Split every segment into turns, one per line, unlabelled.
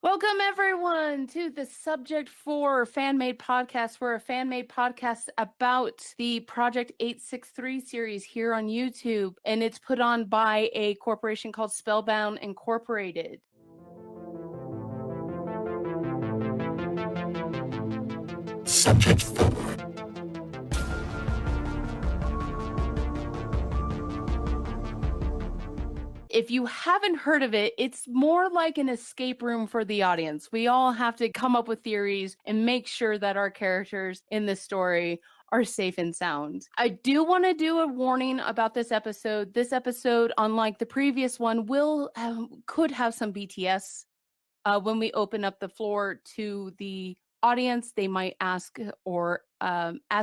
Welcome, everyone, to the Subject 4 fan-made podcast. We're a fan-made podcast about the Project 863 series here on YouTube, and it's put on by a corporation called Spellbound Incorporated.
Subject 4.
If you haven't heard of it, it's more like an escape room for the audience. We all have to come up with theories and make sure that our characters in the story are safe and sound. I do want to do a warning about this episode. This episode, unlike the previous one, could have some BTS. When we open up the floor to the audience, they might ask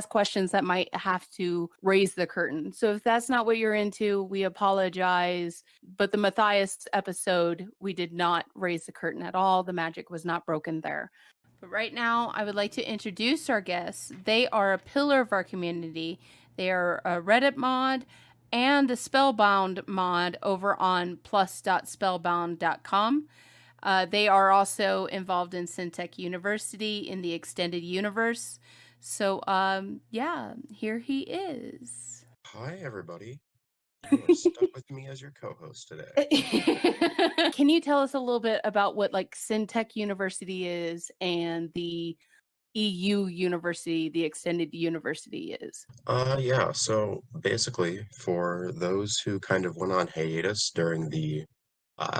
questions that might have to raise the curtain. So if that's not what you're into, we apologize. But the Matthias episode, we did not raise the curtain at all. The magic was not broken there. But right now, I would like to introduce our guests. They are a pillar of our community. They are a Reddit mod and a Spellbound mod over on plus.spellbound.com. They are also involved in Syntech University in the extended universe. So, yeah, here he is.
Hi, everybody. You are stuck with me as your co-host today.
Can you tell us a little bit about what like Syntech University is and the EU University, the extended university is?
Yeah, so basically, for those who kind of went on hiatus during the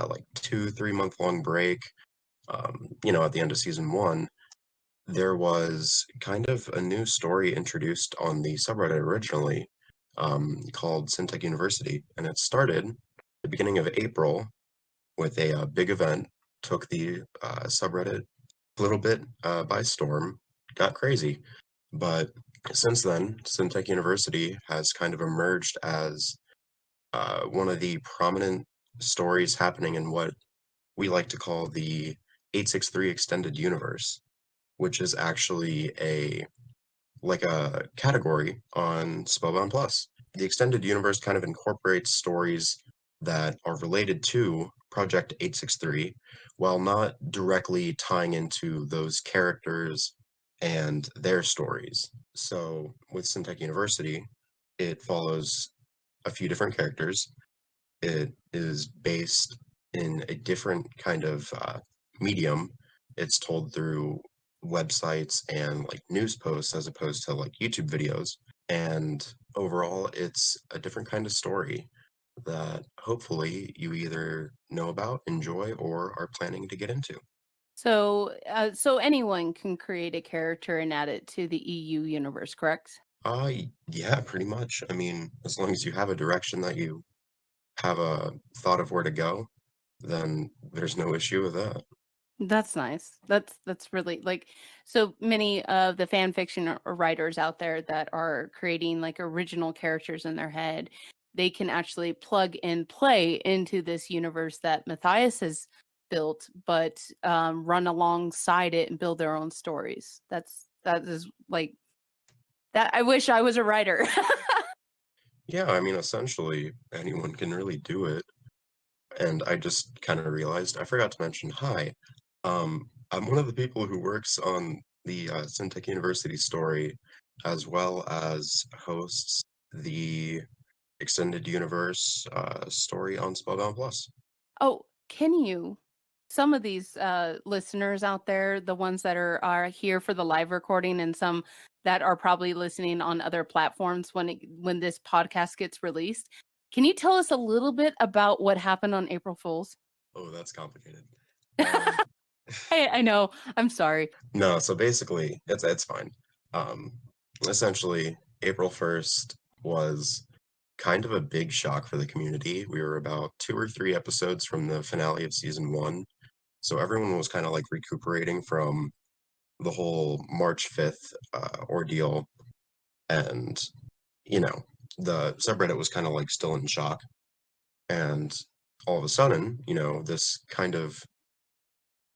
like 2-3 month long break, at the end of season 1, there was kind of a new story introduced on the subreddit originally, called Syntech University, and it started the beginning of April with a big event, took the subreddit a little bit by storm, got crazy. But since then, Syntech University has kind of emerged as one of the prominent stories happening in what we like to call the 863 Extended Universe, which is actually a category on Spellbound Plus. The Extended Universe kind of incorporates stories that are related to Project 863 while not directly tying into those characters and their stories. So with Syntech University, it follows a few different characters. It is based in a different kind of medium. It's told through websites and like news posts as opposed to like YouTube videos. And overall, it's a different kind of story that hopefully you either know about, enjoy, or are planning to get into.
So anyone can create a character and add it to the EU universe, correct?
Yeah, pretty much. I mean, as long as you have a direction that you have a thought of where to go, then there's no issue with that.
That's nice. That's really like so many of the fan fiction writers out there that are creating like original characters in their head. They can actually plug and play into this universe that Matthias has built, but run alongside it and build their own stories. That is like that. I wish I was a writer.
Yeah, I mean, essentially, anyone can really do it. And I just kind of realized I forgot to mention, hi, I'm one of the people who works on the Syntech University story, as well as hosts the Extended Universe story on Spellbound Plus.
Oh, can you? Some of these listeners out there, the ones that are here for the live recording, and some that are probably listening on other platforms when this podcast gets released. Can you tell us a little bit about what happened on April Fools?
Oh, that's complicated. Um,
I know. I'm sorry.
no, so basically, it's fine. Um, Essentially, April 1st was kind of a big shock for the community. We were about 2 or 3 episodes from the finale of season 1, so everyone was kind of like recuperating from the whole March 5th ordeal, and you know, the subreddit was kind of like still in shock. And all of a sudden, this kind of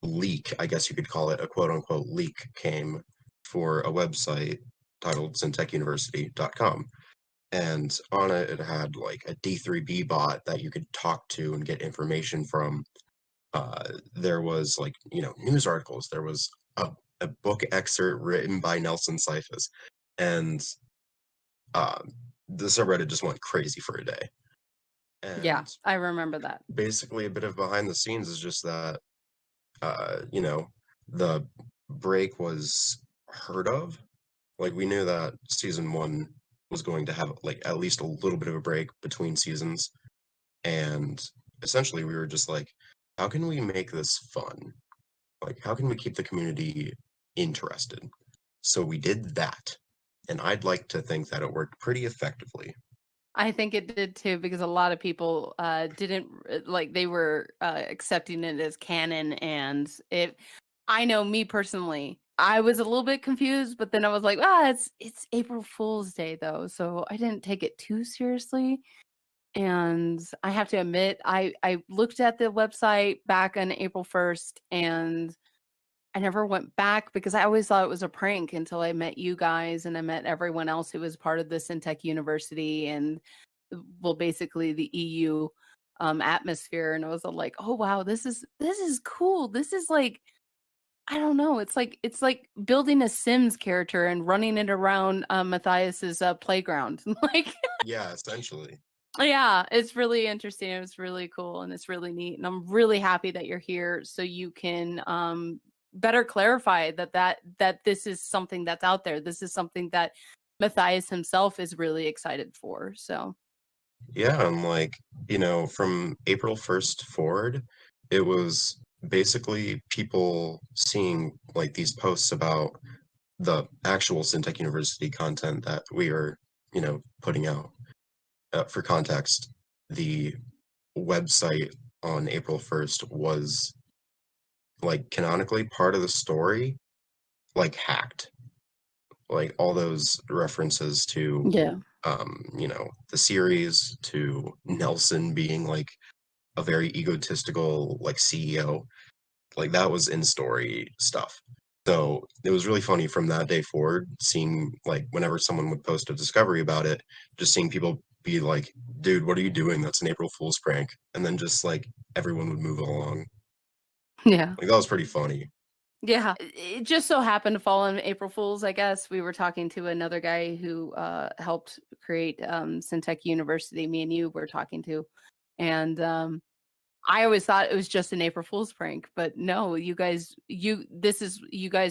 leak, I guess you could call it a quote unquote leak, came for a website titled syntechuniversity.com. And on it, it had like a D3B bot that you could talk to and get information from. There was like, news articles. There was a book excerpt written by Nelson Cyphus, and um, the subreddit just went crazy for a day.
Yeah,
And
I remember that.
basically, a bit of behind the scenes is just that, you know, the break was heard of. Like, we knew that season one was going to have like at least a little bit of a break between seasons, and essentially we were just like, how can we make this fun? Like, how can we keep the community interested? So we did that, and I'd like to think that it worked pretty effectively.
I think it did too because a lot of people didn't like they were accepting it as canon, and it. I know me personally, I was a little bit confused, but then I was like, it's April Fool's Day though, so I didn't take it too seriously. And I have to admit, I looked at the website back on April 1st, and I never went back because I always thought it was a prank until I met you guys and I met everyone else who was part of the Syntech University and well, basically the EU atmosphere. And I was all like, oh wow, this is cool. This is like I don't know. It's like building a Sims character and running it around Matthias's playground. Like
Yeah, essentially.
yeah, it's really interesting. It's really cool and it's really neat. And I'm really happy that you're here so you can better clarify that this is something that's out there. This is something that Matthias himself is really excited for. So
Yeah, and like, from April 1st forward, it was basically people seeing like these posts about the actual Syntech University content that we are, putting out. For context, the website on April 1st was like canonically part of the story, like hacked. Like all those references to
yeah.
the series, to Nelson being like a very egotistical like CEO, like that was in story stuff. So it was really funny from that day forward, seeing like whenever someone would post a discovery about it, just seeing people be like, dude, what are you doing? That's an April Fool's prank. And then just like everyone would move along.
Yeah.
Like that was pretty funny.
Yeah, it just so happened to fall on April Fools, I guess. We were talking to another guy who helped create Syntech University. Me and you were talking to, and I always thought it was just an April Fool's prank, but no, you guys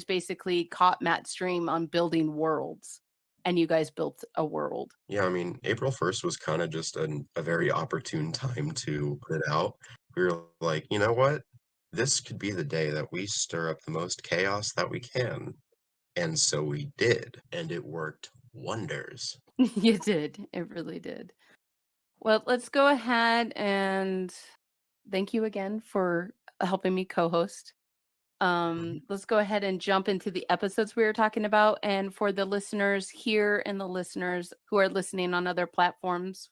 basically caught Matt's stream on building worlds, and you guys built a world.
Yeah, I mean, April 1st was kind of just a very opportune time to put it out. We were like, you know what? This could be the day that we stir up the most chaos that we can. And so we did, and it worked wonders.
You did, it really did. Well, let's go ahead and thank you again for helping me co-host.
Mhm.
Let's go ahead and jump into the episodes we were talking about. And for the listeners here and the listeners who are listening on other platforms,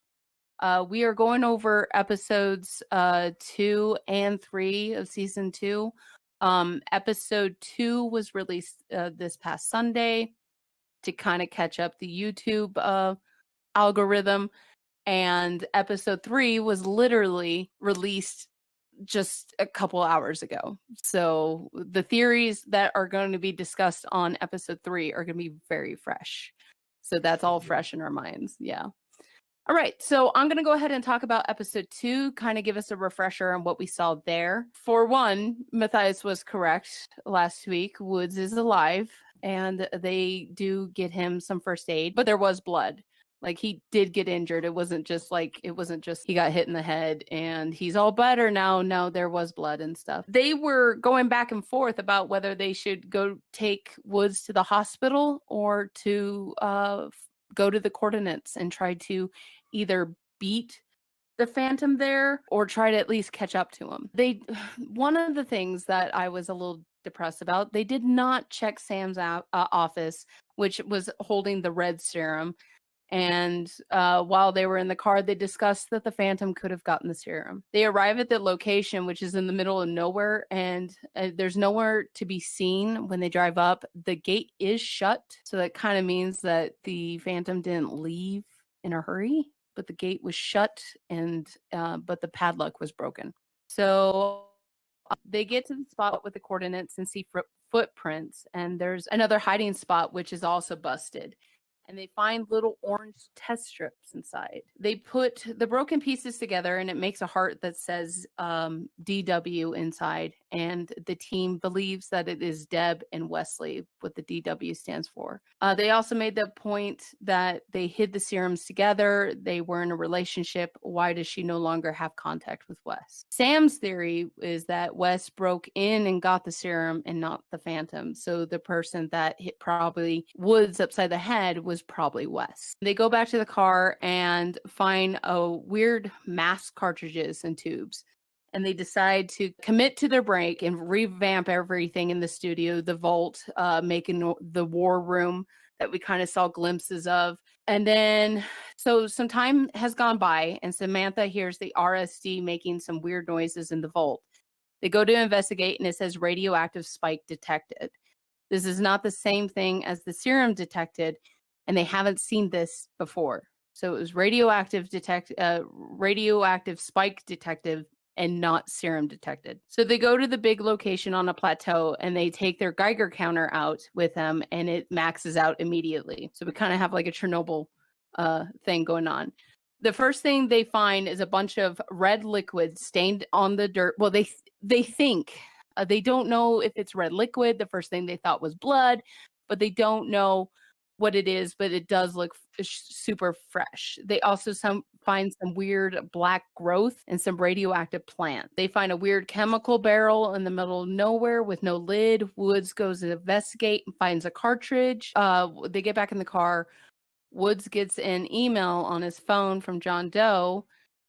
we are going over episodes 2 and 3 of season 2. Episode 2 was released this past Sunday to kind of catch up the YouTube algorithm. And episode 3 was literally released just a couple hours ago. So the theories that are going to be discussed on episode 3 are going to be very fresh. So that's all
Fun.
fresh in our minds. Yeah. All right. So I'm going to go ahead and talk about episode 2, kind of give us a refresher on what we saw there. For one, Matthias was correct last week. Woods is alive and they do get him some first aid, but there was blood. Like he did get injured. It wasn't just he got hit in the head and he's all better now. No, there was blood and stuff. They were going back and forth about whether they should go take Woods to the hospital or to go to the coordinates and try to either beat the Phantom there or try to at least catch up to him. One of the things that I was a little depressed about, they did not check Sam's office, which was holding the red serum. And while they were in the car, they discussed that the Phantom could have gotten the serum. They arrive at the location, which is in the middle of nowhere, and there's nowhere to be seen when they drive up. The gate is shut, so that kind of means that the Phantom didn't leave in a hurry, but the gate was shut, and but the padlock was broken. So They get to the spot with the coordinates and see footprints, and there's another hiding spot which is also busted. And they find little orange test strips inside. They put the broken pieces together, and it makes a heart that says DW inside. And the team believes that it is Deb and Wesley, what the DW stands for. They also made the point that they hid the serums together. They were in a relationship. Why does she no longer have contact with Wes? Sam's theory is that Wes broke in and got the serum and not the Phantom. So the person that hit probably Woods upside the head was probably Wes. They go back to the car and find a weird mask cartridges and tubes. And they decide to commit to their break and revamp everything in the studio, the vault, making the war room that we kind of saw glimpses of. And then, so some time has gone by, and Samantha hears the RSD making some weird noises in the vault. They go to investigate, and it says radioactive spike detected. This is not the same thing as the serum detected, and they haven't seen this before. So it was radioactive spike detected and not serum detected. So they go to the big location on a plateau, and they take their Geiger counter out with them, and it maxes out immediately. So we kind of have like a Chernobyl thing going on. The first thing they find is a bunch of red liquid stained on the dirt. Well, they think they don't know if it's red liquid. The first thing they thought was blood, but they don't know what it is, but it does look super fresh. They also find some weird black growth and some radioactive plant. They find a weird chemical barrel in the middle of nowhere with no lid. Woods goes to investigate and finds a cartridge. They get back in the car. Woods gets an email on his phone from John Doe,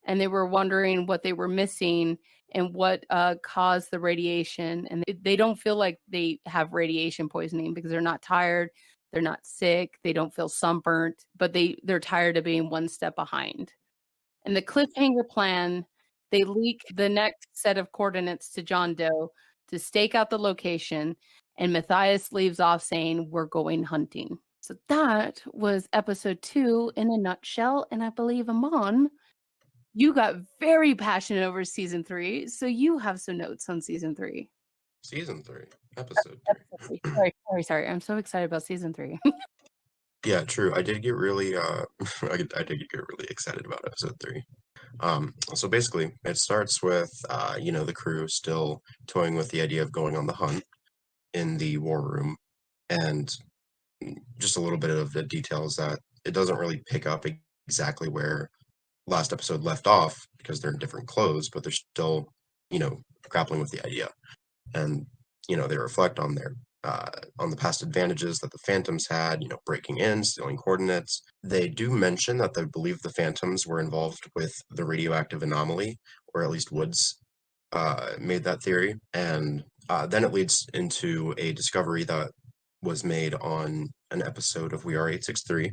and they were wondering what they were missing and what caused the radiation. And they don't feel like they have radiation poisoning because they're not tired. They're not sick. They don't feel sunburnt, but they're tired of being one step behind. And the cliffhanger plan, they leak the next set of coordinates to John Doe to stake out the location, and Matthias leaves off saying, "We're going hunting." So that was episode 2 in a nutshell. And I believe, Amon, you got very passionate over season 3. So you have some notes on season 3.
Season 3, episode 3.
Sorry. I'm so excited about season 3.
Yeah, true. I did get really I did get really excited about episode 3. So basically it starts with the crew still toying with the idea of going on the hunt in the war room, and just a little bit of the details that it doesn't really pick up exactly where last episode left off because they're in different clothes, but they're still, grappling with the idea. And, they reflect on their on the past advantages that the Phantoms had, breaking in, stealing coordinates. They do mention that they believe the Phantoms were involved with the radioactive anomaly, or at least Woods made that theory. And then it leads into a discovery that was made on an episode of We Are 863,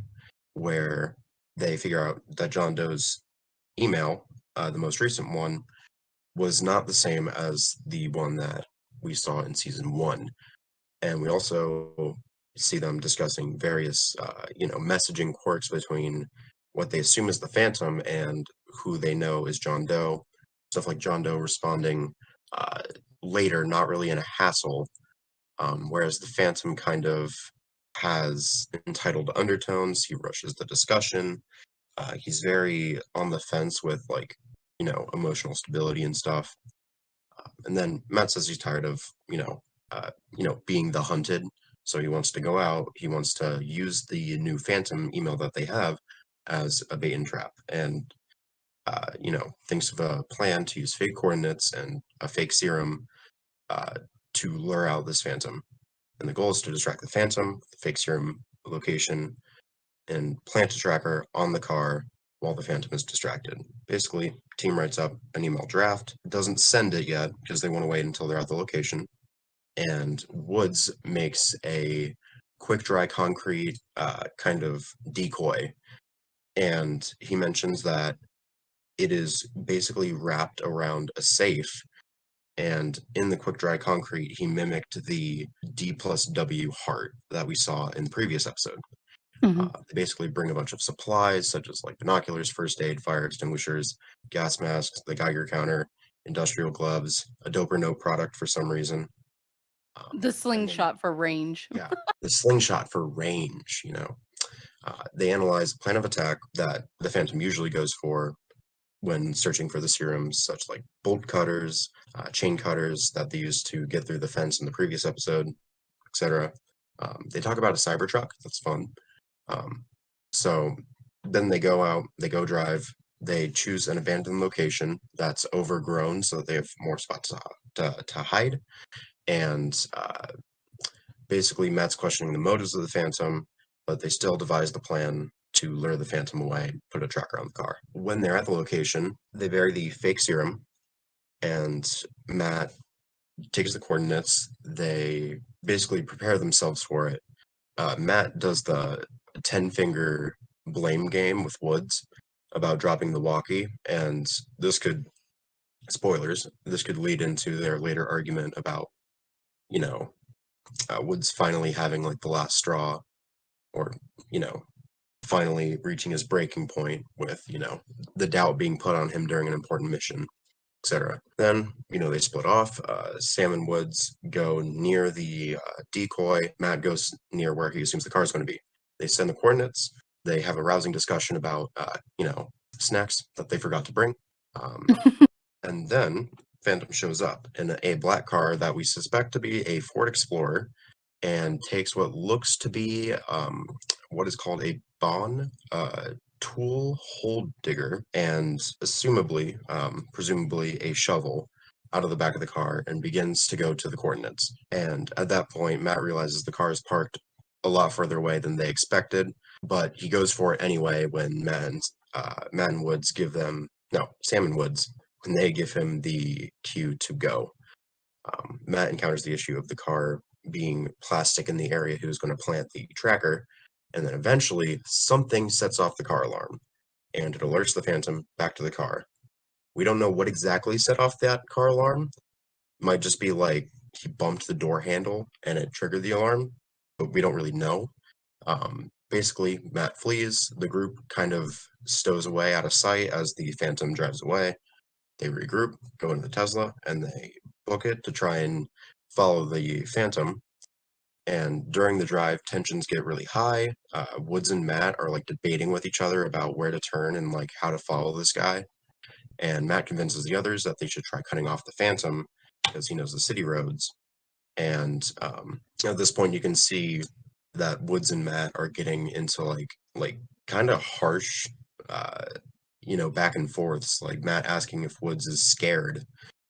where they figure out that John Doe's email, the most recent one, was not the same as the one that we saw in season 1. And we also see them discussing various, messaging quirks between what they assume is the Phantom and who they know is John Doe. Stuff like John Doe responding later, not really in a hassle, whereas the Phantom kind of has entitled undertones. He rushes the discussion. He's very on the fence with, emotional stability and stuff. And then Matt says he's tired of, being the hunted. So he wants to go out. He wants to use the new Phantom email that they have as a bait and trap. And, thinks of a plan to use fake coordinates and a fake serum to lure out this Phantom. And the goal is to distract the Phantom, the fake serum location, and plant a tracker on the car while the Phantom is distracted. Basically, team writes up an email draft, doesn't send it yet because they want to wait until they're at the location. And Woods makes a quick dry concrete kind of decoy. And he mentions that it is basically wrapped around a safe. And in the quick dry concrete, he mimicked the D+W heart that we saw in the previous episode. They basically bring a bunch of supplies, such as binoculars, first aid, fire extinguishers, gas masks, the Geiger counter, industrial gloves, a doper note product for some reason.
The
And then,
slingshot for range.
yeah, the slingshot for range, they analyze the plan of attack that the Phantom usually goes for when searching for the serums, such like bolt cutters, chain cutters that they used to get through the fence in the previous episode, etc. They talk about a Cybertruck. That's fun. So then they go out, they go drive, they choose an abandoned location that's overgrown so that they have more spots to hide. And basically, Matt's questioning the motives of the Phantom, but they still devise the plan to lure the Phantom away, put a tracker on the car. When they're at the location, they bury the fake serum, and Matt takes the coordinates. They basically prepare themselves for it. Matt does the 10-finger blame game with Woods about dropping the walkie, and this could, spoilers, this could lead into their later argument about, Woods finally having like the last straw, or, finally reaching his breaking point with, the doubt being put on him during an important mission, etc. Then, they split off. Sam and Woods go near the decoy. Matt goes near where he assumes the car is going to be. They send the coordinates. They have a rousing discussion about, snacks that they forgot to bring. And then Phantom shows up in a black car that we suspect to be a Ford Explorer and takes what looks to be what is called a Bon tool hole digger and presumably a shovel out of the back of the car and begins to go to the coordinates. And at that point, Matt realizes the car is parked a lot further away than they expected, but he goes for it anyway when Matt and Woods give them, no, Sam and Woods, when they give him the cue to go. Matt encounters the issue of the car being plastic in the area he was going to plant the tracker, and then eventually something sets off the car alarm, and it alerts the Phantom back to the car. We don't know what exactly set off that car alarm. Might just be like he bumped the door handle and it triggered the alarm, but we don't really know. Basically, Matt flees. The group kind of stows away out of sight as the Phantom drives away. They regroup, go into the Tesla, and they book it to try and follow the Phantom. And during the drive, tensions get really high. Woods and Matt are like debating with each other about where to turn and like how to follow this guy. And Matt convinces the others that they should try cutting off the Phantom because he knows the city roads. And at this point, you can see that Woods and Matt are getting into like kind of harsh, back and forths. Like Matt asking if Woods is scared,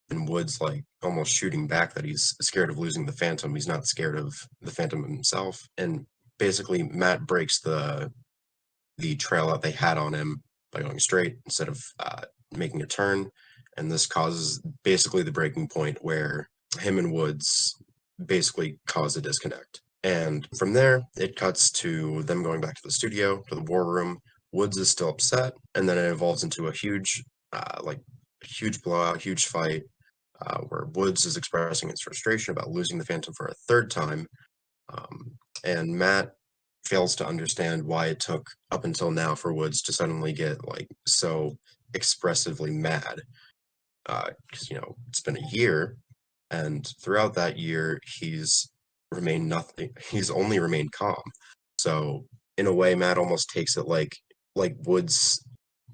and Woods like almost shooting back that he's scared of losing the Phantom. He's not scared of the Phantom himself. And basically, Matt breaks the trail that they had on him by going straight instead of making a turn. And this causes basically the breaking point where him and Woods basically cause a disconnect. And from there, it cuts to them going back to the studio, to the war room. Woods is still upset, and then it evolves into a huge blowout, huge fight, where Woods is expressing his frustration about losing the Phantom for a third time. And Matt fails to understand why it took up until now for Woods to suddenly get like so expressively mad. Because it's been a year, and throughout that year he's remained nothing. He's only remained calm. So in a way, Matt almost takes it like Woods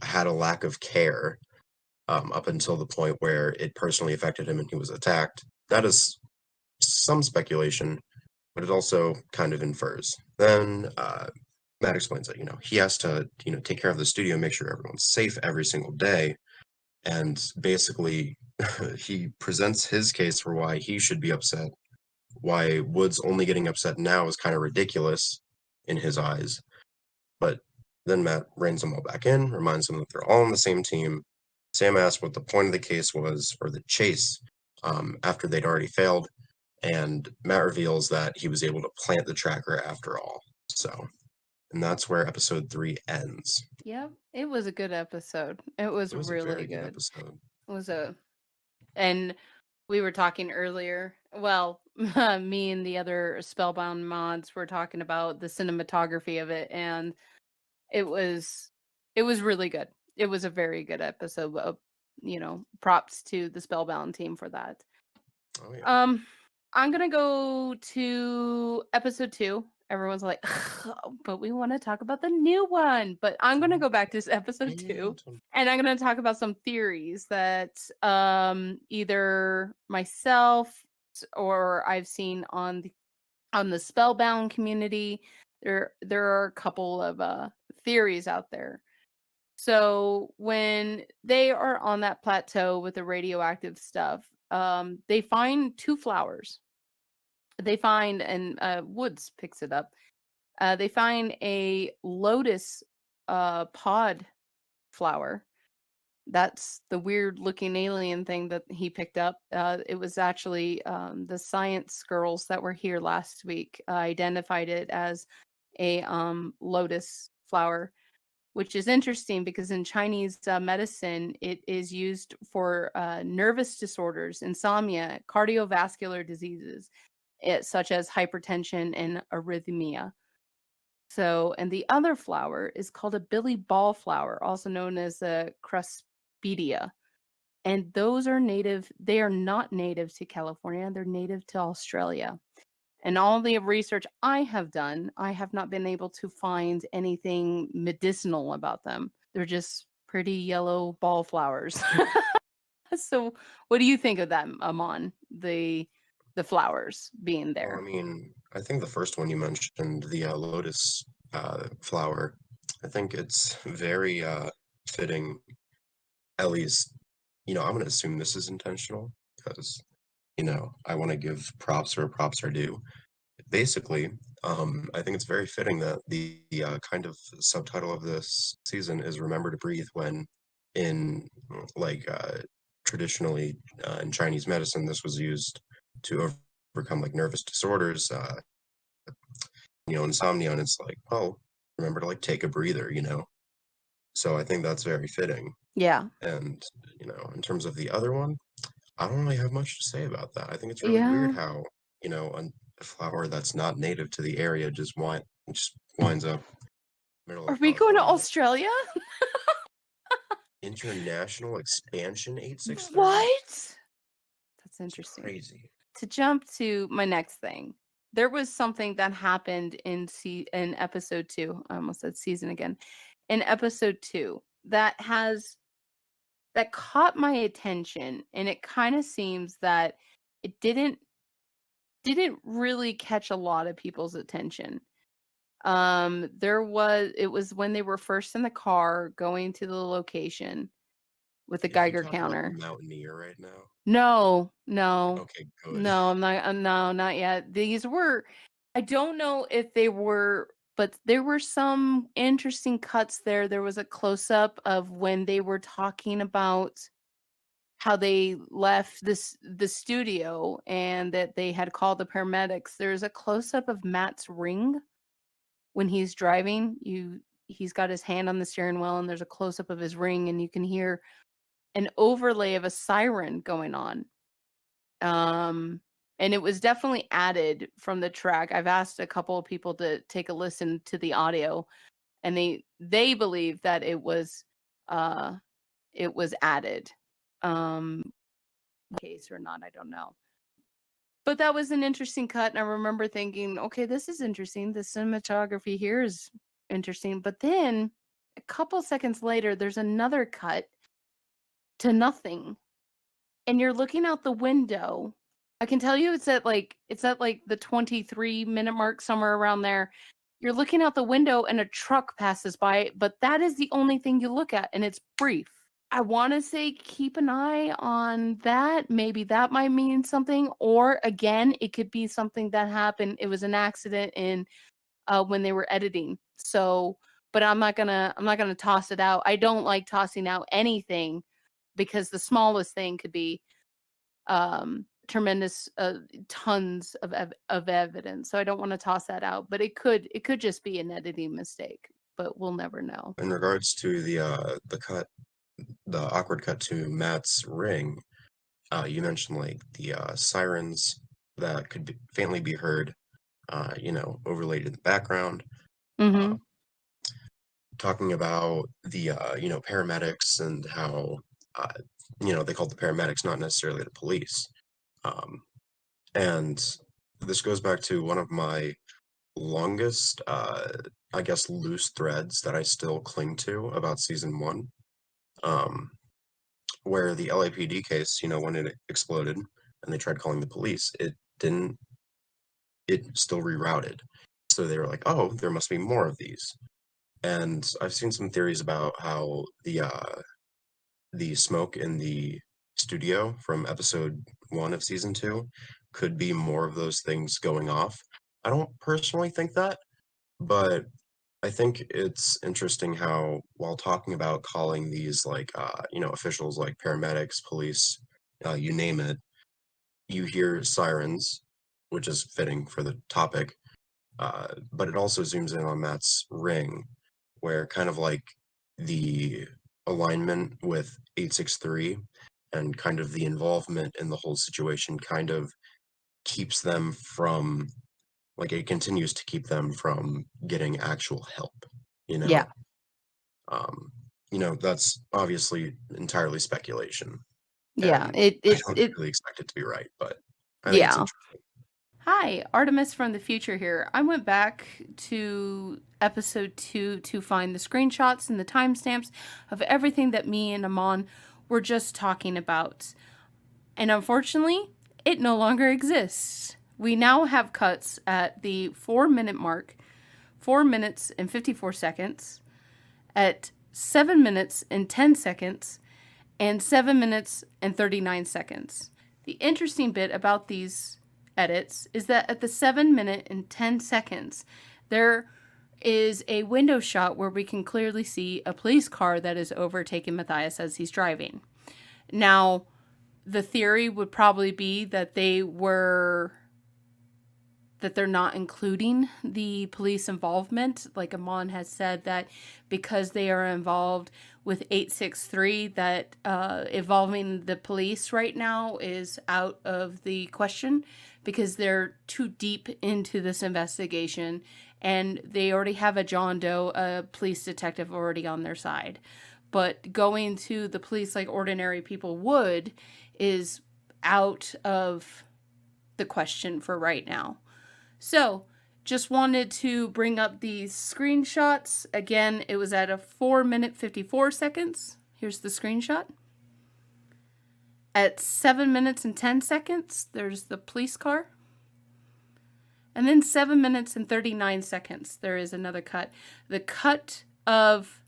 had a lack of care up until the point where it personally affected him and he was attacked. That is some speculation, but it also kind of infers. Then Matt explains that he has to take care of the studio, make sure everyone's safe every single day, and basically he presents his case for why he should be upset. Why Woods only getting upset now is kind of ridiculous in his eyes. But then Matt reins them all back in, reminds them that they're all on the same team. Sam asks what the point of the case was, or the chase, after they'd already failed, and Matt reveals that he was able to plant the tracker after all. So, and that's where episode 3 ends.
Yep, it was a good episode. It was
It was a
really
very good
good.
episode.
It was and we were talking earlier. Well, me and the other Spellbound mods were talking about the cinematography of it, and it was really good. It was a very good episode. props to the Spellbound team for that.
Oh yeah.
I'm gonna go to episode 2. Everyone's like, but we want to talk about the new one. But I'm gonna go back to episode 2, and I'm gonna talk about some theories that either myself or I've seen on the Spellbound community. There are a couple of theories out there. So when they are on that plateau with the radioactive stuff, they find 2 flowers. They find, and Woods picks it up. They find a lotus pod flower. That's the weird looking alien thing that he picked up. It was actually the science girls that were here last week identified it as a lotus flower, which is interesting because in Chinese medicine, it is used for nervous disorders, insomnia, cardiovascular diseases, such as hypertension and arrhythmia. So, and the other flower is called a billy ball flower, also known as a cruspedia. And those are native, they are not native to California, they're native to Australia. And all the research I have done, I have not been able to find anything medicinal about them. They're just pretty yellow ball flowers. So, what do you think of them, Amon? The flowers being
Well, I
there.
mean, I think the first one you mentioned, the lotus flower, I think it's very fitting. At least, I'm going to assume this is intentional because, I want to give props where props are due. Basically, I think it's very fitting that the kind of subtitle of this season is "Remember to Breathe." When in like traditionally in Chinese medicine, this was used to overcome like nervous disorders, insomnia, and it's like, well, remember to like take a breather. So I think that's very fitting.
Yeah.
And in terms of the other one, I don't really have much to say about that. I think it's really weird
Yeah.
how, a flower that's not native to the area just winds up middle
Are
of
we going to
California.
Australia?
International expansion 863?
What? That's
It's
interesting.
crazy.
To jump to my next thing, there was something that happened in episode 2. I almost said season again. In episode 2 that caught my attention, and it kind of seems that it didn't really catch a lot of people's attention. It was when they were first in the car going to the location with the
Are you
Geiger
talking about the
counter.
Mountaineer right now?
No, no,
Okay, good.
no, I'm not. No, not yet. I don't know if they were, but there were some interesting cuts there. There was a close up of when they were talking about how they left the studio and that they had called the paramedics. There's a close up of Matt's ring when he's driving. He's got his hand on the steering wheel and there's a close up of his ring and you can hear an overlay of a siren going on. And it was definitely added from the track. I've asked a couple of people to take a listen to the audio, and they believe that it was added. Case or not, I don't know. But that was an interesting cut, and I remember thinking, okay, this is interesting. The cinematography here is interesting. But then a couple seconds later, there's another cut to nothing. And you're looking out the window. I can tell you it's at like the 23-minute mark, somewhere around there. You're looking out the window and a truck passes by, but that is the only thing you look at and it's brief. I want to say keep an eye on that. Maybe that might mean something, or again, it could be something that happened. It was an accident in when they were editing. So, but I'm not gonna toss it out. I don't like tossing out anything because the smallest thing could be tremendous tons of evidence. So I don't want to toss that out, but it could just be an editing mistake, but we'll never know.
In regards to the awkward cut to Matt's ring, you mentioned like the sirens that could faintly be heard, overlaid in the background.
Mm-hmm.
Talking about the paramedics and how they called the paramedics, not necessarily the police. And this goes back to one of my longest, I guess, loose threads that I still cling to about season one, where the LAPD case, when it exploded and they tried calling the police, it didn't, it still rerouted. So they were like, oh, there must be more of these. And I've seen some theories about how the smoke in the studio from episode 1 of season 2 could be more of those things going off. I don't personally think that, but I think it's interesting how, while talking about calling these officials like paramedics, police, you name it, you hear sirens, which is fitting for the topic. But it also zooms in on Matt's ring, where kind of like the alignment with 863 and kind of the involvement in the whole situation kind of keeps them from, like, it continues to keep them from getting actual help, you
Yeah.
know? That's obviously entirely speculation,
Yeah.
and
It
I
it
don't
it
really expect it to be right, but I think it's
yeah.
interesting.
Hi, Artemis from the future here. I went back to episode 2 to find the screenshots and the timestamps of everything that me and Amon were just talking about. And unfortunately, it no longer exists. We now have cuts at the 4-minute mark, 4 minutes and 54 seconds, at 7 minutes and 10 seconds, and 7 minutes and 39 seconds. The interesting bit about these edits is that at the 7 minute and 10 seconds, there is a window shot where we can clearly see a police car that is overtaking Matthias as he's driving. Now, the theory would probably be that they're not including the police involvement. Like Amon has said, that because they are involved with 863, that involving the police right now is out of the question because they're too deep into this investigation and they already have a John Doe, a police detective, already on their side. But going to the police like ordinary people would is out of the question for right now. So, just wanted to bring up these screenshots. Again, it was at a 4 minute 54 seconds. Here's the screenshot. At 7 minutes and 10 seconds, there's the police car. And then 7 minutes and 39 seconds, there is another cut. The cut of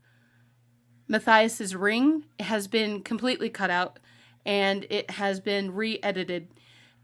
Matthias's ring has been completely cut out and it has been re-edited.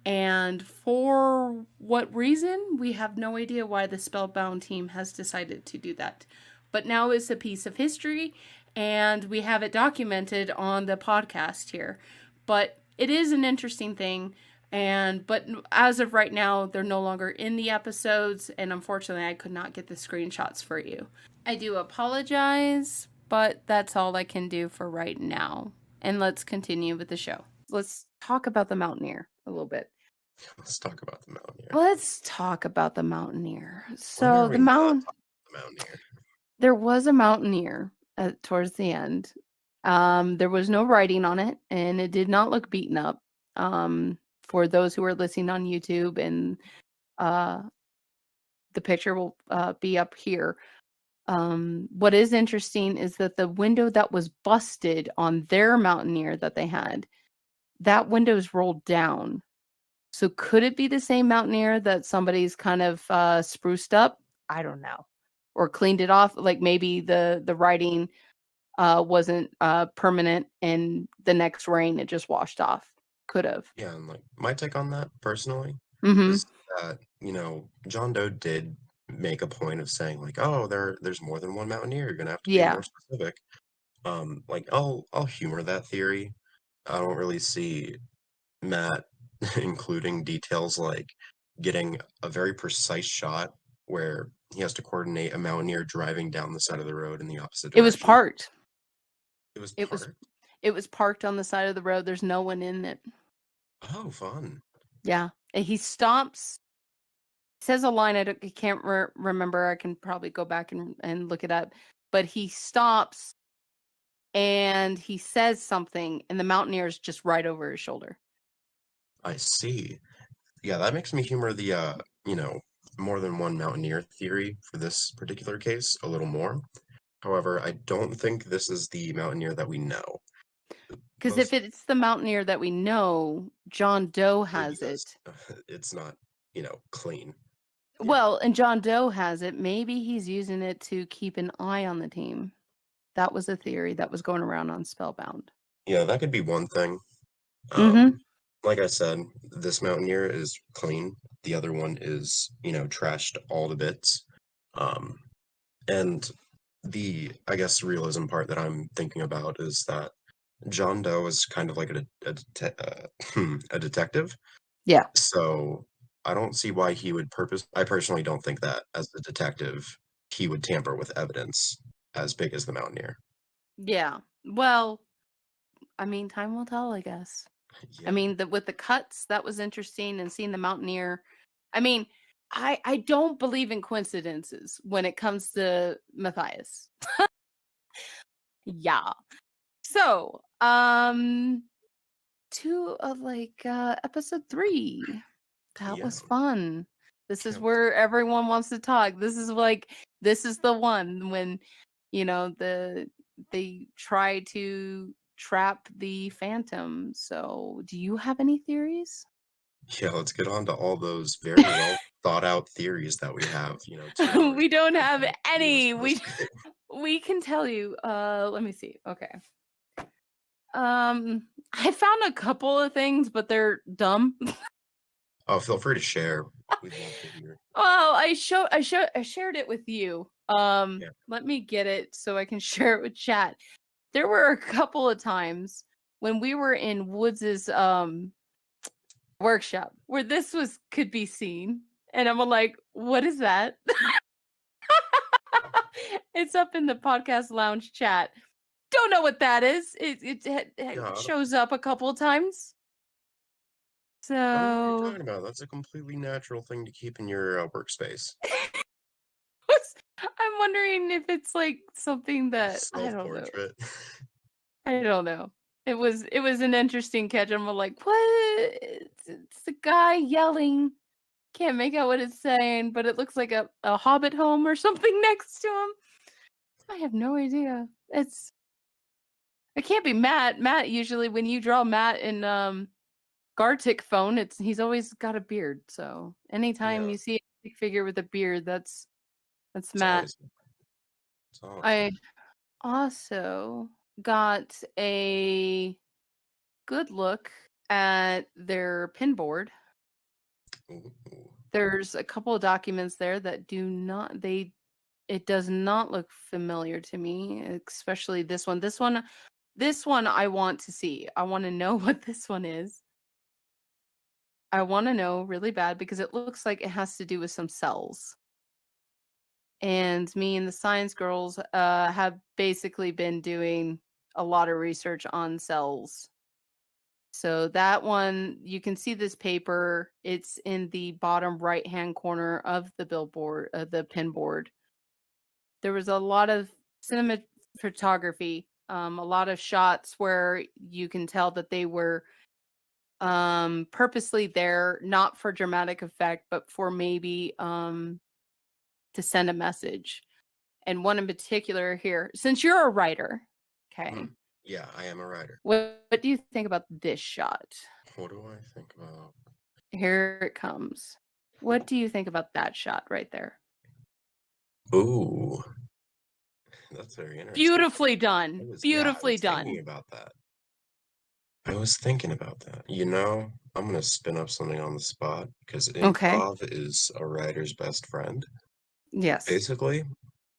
And for what reason, we have no idea why the Spellbound team has decided to do that. But now it's a piece of history, and we have it documented on the podcast here. But it is an interesting thing, but as of right now, they're no longer in the episodes, and unfortunately, I could not get the screenshots for you. I do apologize, but that's all I can do for right now. And let's continue with the show. Let's talk about the Mountaineer a little bit.
Let's talk about the Mountaineer.
Let's talk about the Mountaineer.
When
So
are
the
we not talking about the Mountaineer?
there was a Mountaineer towards the end. There was no writing on it, and it did not look beaten up. For those who are listening on YouTube, and the picture will be up here. What is interesting is that the window that was busted on their Mountaineer that they had, that window's rolled down. So could it be the same Mountaineer that somebody's kind of spruced up? I don't know. Or cleaned it off. Like maybe the writing wasn't permanent and the next rain it just washed off. Could have.
Yeah, and like my take on that personally
Mm-hmm.
is that, John Doe did make a point of saying like, oh, there's more than one Mountaineer. You're gonna have to be
Yeah.
more specific. Like I'll humor that theory. I don't really see Matt including details like getting a very precise shot where he has to coordinate a Mountaineer driving down the side of the road in the opposite
It was
direction.
parked.
It was
It was
parked.
it was parked on the side of the road. There's no one in it.
Oh, fun.
Yeah. And he stops. Says a line I can't remember. I can probably go back and look it up. But he stops and he says something, and the Mountaineer is just right over his shoulder.
I see. Yeah, that makes me humor the more than one Mountaineer theory for this particular case a little more. However, I don't think this is the Mountaineer that we know.
Because if
Most
it's the Mountaineer that we know, John Doe has
ambiguous.
it.
It's not, clean. Yeah.
Well, and John Doe has it. Maybe he's using it to keep an eye on the team. That was a theory that was going around on Spellbound.
Yeah, that could be one thing.
Mm-hmm.
Like I said, this Mountaineer is clean. The other one is, trashed all to bits. Um, and I guess, realism part that I'm thinking about is that John Doe is kind of like a detective.
Yeah.
So I don't see why he would I personally don't think that as a detective, he would tamper with evidence as big as the Mountaineer.
Yeah. Well, I mean, time will tell, I guess. I
Yeah.
mean, with the cuts, that was interesting, and seeing the Mountaineer. I mean, I don't believe in coincidences when it comes to Matthias. Yeah. So, episode 3. That
Yeah.
was fun. This is
Yeah.
where everyone wants to talk. This is the one when, they try to trap the Phantom. So, do you have any theories?
Yeah, let's get on to all those very well thought out theories that we have, 2 hours
We don't
left
have
before viewers
any.
go to sleep.
We can tell you. Let me see. Okay. I found a couple of things, but they're dumb.
Oh, feel free to share. We'd love to hear.
Well, I shared it with you.
Yeah.
Let me get it so I can share it with chat. There were a couple of times when we were in Woods's workshop where could be seen, and I'm like, what is that? It's up in the podcast lounge chat. Don't know what that is. It
Yeah,
shows up a couple of times.
I don't know what you're
So
talking about. That's a completely natural thing to keep in your workspace.
I'm wondering if it's like something that I don't know.
Self-portrait.
I don't know. It was an interesting catch. I'm like, what? It's a guy yelling. Can't make out what it's saying, but it looks like a hobbit home or something next to him. I have no idea. It can't be Matt. Matt usually when you draw Matt in Gartic phone, he's always got a beard. So anytime
Yeah,
you see a stick figure with a beard, that's
it's
Matt.
always it's awesome.
I also got a good look at their pinboard.
Ooh.
There's a couple of documents there that it does not look familiar to me, especially this one. This one I want to see. I want to know what this one is. I want to know really bad because it looks like it has to do with some cells. And me and the science girls have basically been doing a lot of research on cells. So that one, you can see this paper. It's in the bottom right-hand corner of the billboard, the pinboard. There was a lot of cinema photography, a lot of shots where you can tell that they were purposely there, not for dramatic effect, but for maybe to send a message. And one in particular here, since you're a writer, okay,
Yeah, I am a writer.
what do you think about this shot?
What do I think about?
Here it comes. What do you think about that shot right there?
Ooh, that's very interesting.
Beautifully done.
I
Beautifully
was thinking
done.
about that. I was thinking about that. I'm gonna spin up something on the spot because
Okay.
improv is a writer's best friend.
Yes.
Basically,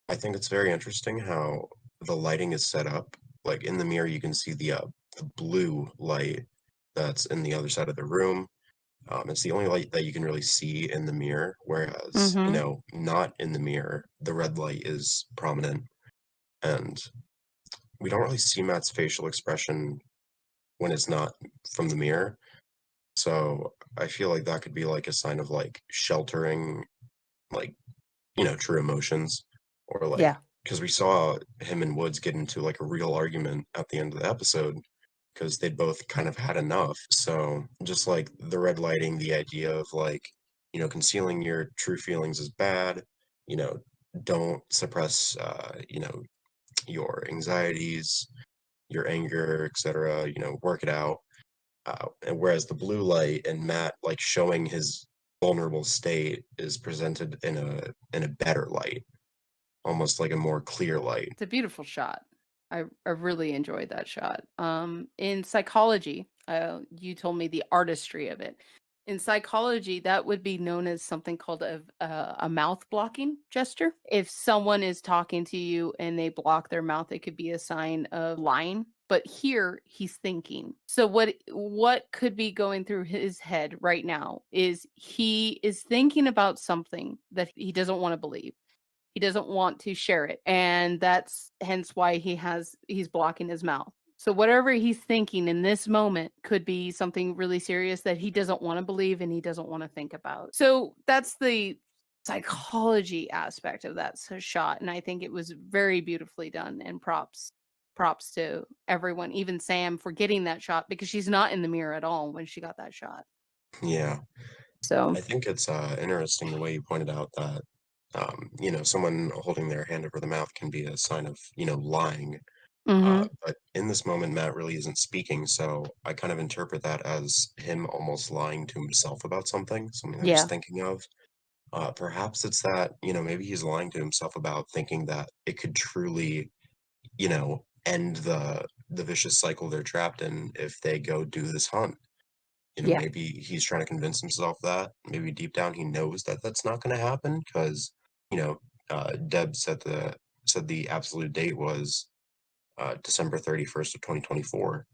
I think it's very interesting how the lighting is set up. Like in the mirror, you can see the blue light that's in the other side of the room. It's the only light that you can really see in the mirror, whereas,
Mm-hmm.
not in the mirror, the red light is prominent. And we don't really see Matt's facial expression when it's not from the mirror. So I feel like that could be like a sign of like sheltering, like, true emotions or like
Yeah.
because we saw him and Woods get into like a real argument at the end of the episode because they'd both kind of had enough. So just like the red lighting, the idea of like, concealing your true feelings is bad, you know, don't suppress, your anxieties, your anger, etc., work it out. And whereas the blue light and Matt like showing his vulnerable state is presented in a better light, almost like a more clear light.
It's a beautiful shot. I really enjoyed that shot. In psychology, you told me the artistry of it. In psychology, that would be known as something called a mouth blocking gesture. If someone is talking to you and they block their mouth, it could be a sign of lying. But here, he's thinking. So what could be going through his head right now is he is thinking about something that he doesn't want to believe. He doesn't want to share it, and that's hence why he's blocking his mouth. So whatever he's thinking in this moment could be something really serious that he doesn't want to believe and he doesn't want to think about. So that's the psychology aspect of that shot, and I think it was very beautifully done, and props to everyone, even Sam, for getting that shot because she's not in the mirror at all when she got that shot.
Yeah.
So,
I think it's interesting the way you pointed out that someone holding their hand over the mouth can be a sign of lying.
mhm.
But in this moment, Matt really isn't speaking, so I kind of interpret that as him almost lying to himself about something that he's
Yeah.
thinking of. Perhaps it's that maybe he's lying to himself about thinking that it could truly end the vicious cycle they're trapped in if they go do this hunt.
Yeah.
Maybe he's trying to convince himself that. Maybe deep down he knows that that's not going to happen because, Deb said the absolute date was December 31st of 2024.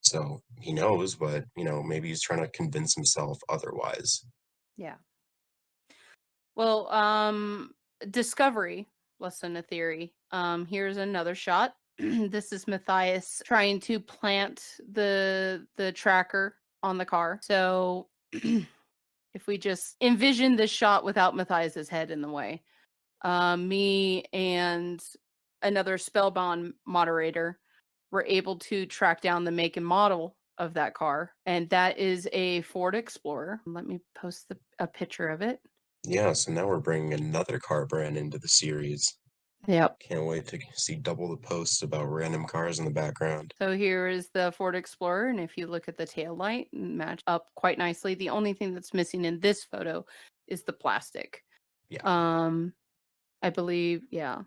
So he knows, but maybe he's trying to convince himself otherwise.
Yeah. Well, discovery, less than a theory. Here's another shot. This is Matthias trying to plant the tracker on the car. So if we just envision this shot without Matthias's head in the way, me and another spellbound moderator were able to track down the make and model of that car, and that is a Ford Explorer. Let me post a picture of it.
Yeah, so now we're bringing another car brand into the series.
Yep.
Can't wait to see double the posts about random cars in the background.
So here is the Ford Explorer, and if you look at the tail light, match up quite nicely. The only thing that's missing in this photo is the plastic.
Yeah.
Um, I believe, yeah.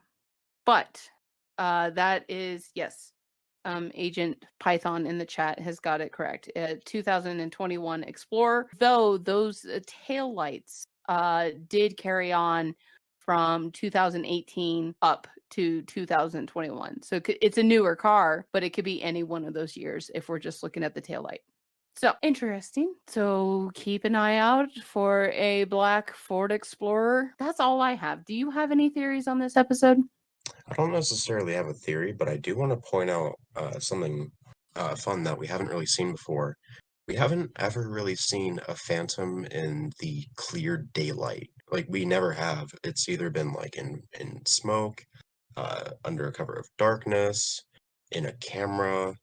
But that is yes. Agent Python in the chat has got it correct. 2021 Explorer, though those tail lights did carry on from 2018 up to 2021. So it's a newer car, but it could be any one of those years if we're just looking at the tail light. So interesting. So keep an eye out for a black Ford Explorer. That's all I have. Do you have any theories on this episode?
I don't necessarily have a theory, but I do want to point out something fun that we haven't really seen before. We haven't ever really seen a phantom in the clear daylight. Like we never have. It's either been like in smoke, under a cover of darkness, in a camera,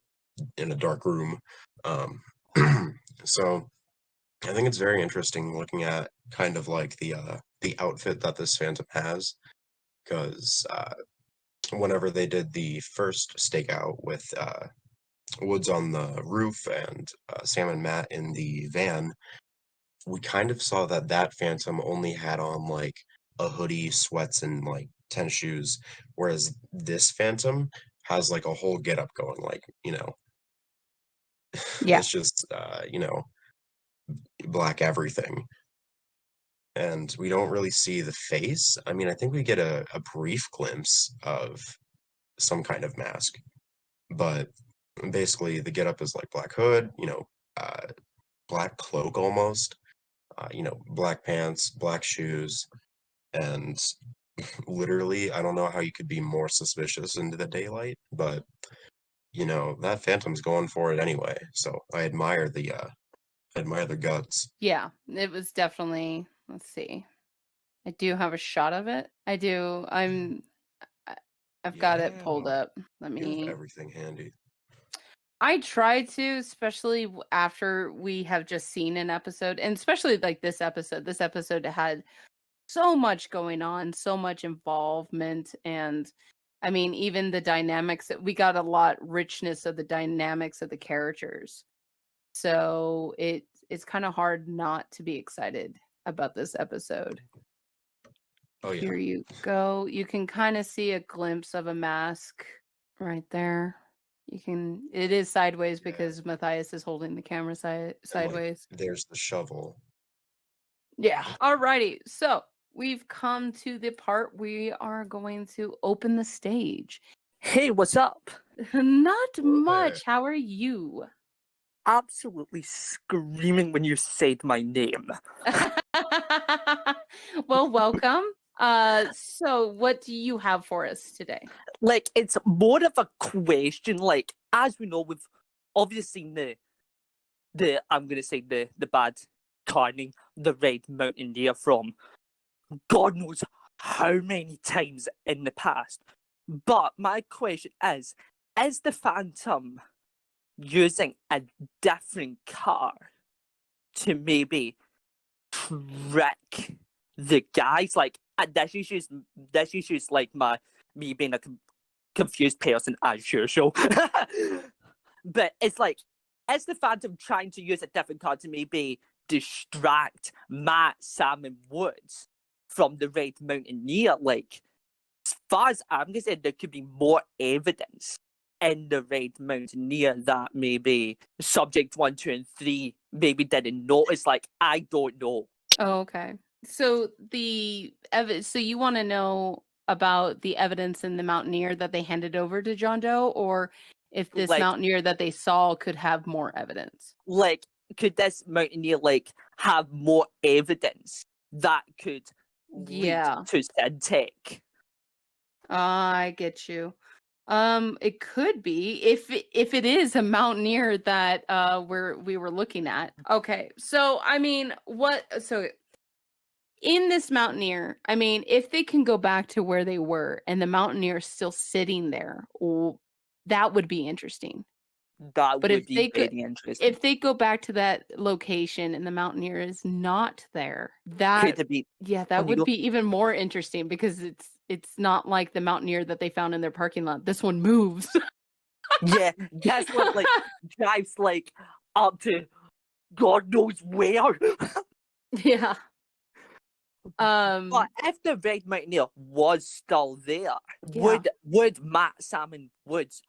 in a dark room. Um, so I think it's very interesting looking at kind of like the outfit that this phantom has, because whenever they did the first stakeout with Woods on the roof and Sam and Matt in the van, we kind of saw that that Phantom only had on like a hoodie, sweats, and like tennis shoes, whereas this Phantom has like a whole getup going. Like
Yeah.
it's just black everything, and we don't really see the face. I mean, I think we get a brief glimpse of some kind of mask, but basically the getup is like black hood, uh, black cloak almost, black pants, black shoes, and literally, I don't know how you could be more suspicious into the daylight, but that Phantom's going for it anyway. So I admire their guts.
Yeah, it was definitely, let's see. I do have a shot of it. I do. I've got it
Yeah,
pulled up. Let
you have
me.
everything handy.
I try to, especially after we have just seen an episode, and especially like this episode. This episode had so much going on, so much involvement, and I mean, even the dynamics that we got a lot richness of the dynamics of the characters. So it's kind of hard not to be excited about this episode.
Oh yeah.
Here you go. You can kind of see a glimpse of a mask right there. It is sideways
Yeah.
because Matthias is holding the camera
And like,
sideways.
there's the shovel.
Yeah. Alrighty. So we've come to the part we are going to open the stage.
Hey, what's up?
Not
Hello there.
much. How are you?
Absolutely screaming when you said my name.
Well, welcome. So what do you have for us today?
Like, it's more of a question. Like, as we know, we've obviously seen the I'm gonna say the bad carning, the Red Mountaineer from God knows how many times in the past. But my question is the Phantom using a different car to maybe trick the guys? Like, this is just like me being a confused person as usual. But it's like, is the Phantom trying to use a different car to maybe distract Matt, Sam, and Woods from the Red Mountaineer? Like, as far as I'm concerned, there could be more evidence in the Red Mountaineer that maybe Subject 1, 2, and 3 maybe didn't notice. Like, I don't know.
Oh, okay. So so you want to know about the evidence in the Mountaineer that they handed over to John Doe, or if this
Like-
Mountaineer that they saw could have more evidence?
Like, could this Mountaineer, like, have more evidence that could
Yeah.
lead to Syntech?
I get you. It could be if it is a Mountaineer that we were looking at. Okay, so I mean, in this Mountaineer, I mean, if they can go back to where they were and the Mountaineer is still sitting there, that would be interesting.
That
But
would
if
be
they
very
could,
interesting.
if they go back to that location and the Mountaineer is not there,
Could it be?
that
Oh, you
would
go.
be even more interesting because it's not like the Mountaineer that they found in their parking lot. This one moves.
Yeah, that's what, like, drives, like, up to God knows where.
Yeah.
But if the Red Mountaineer was still there,
Yeah.
would Matt, Sam, and Woods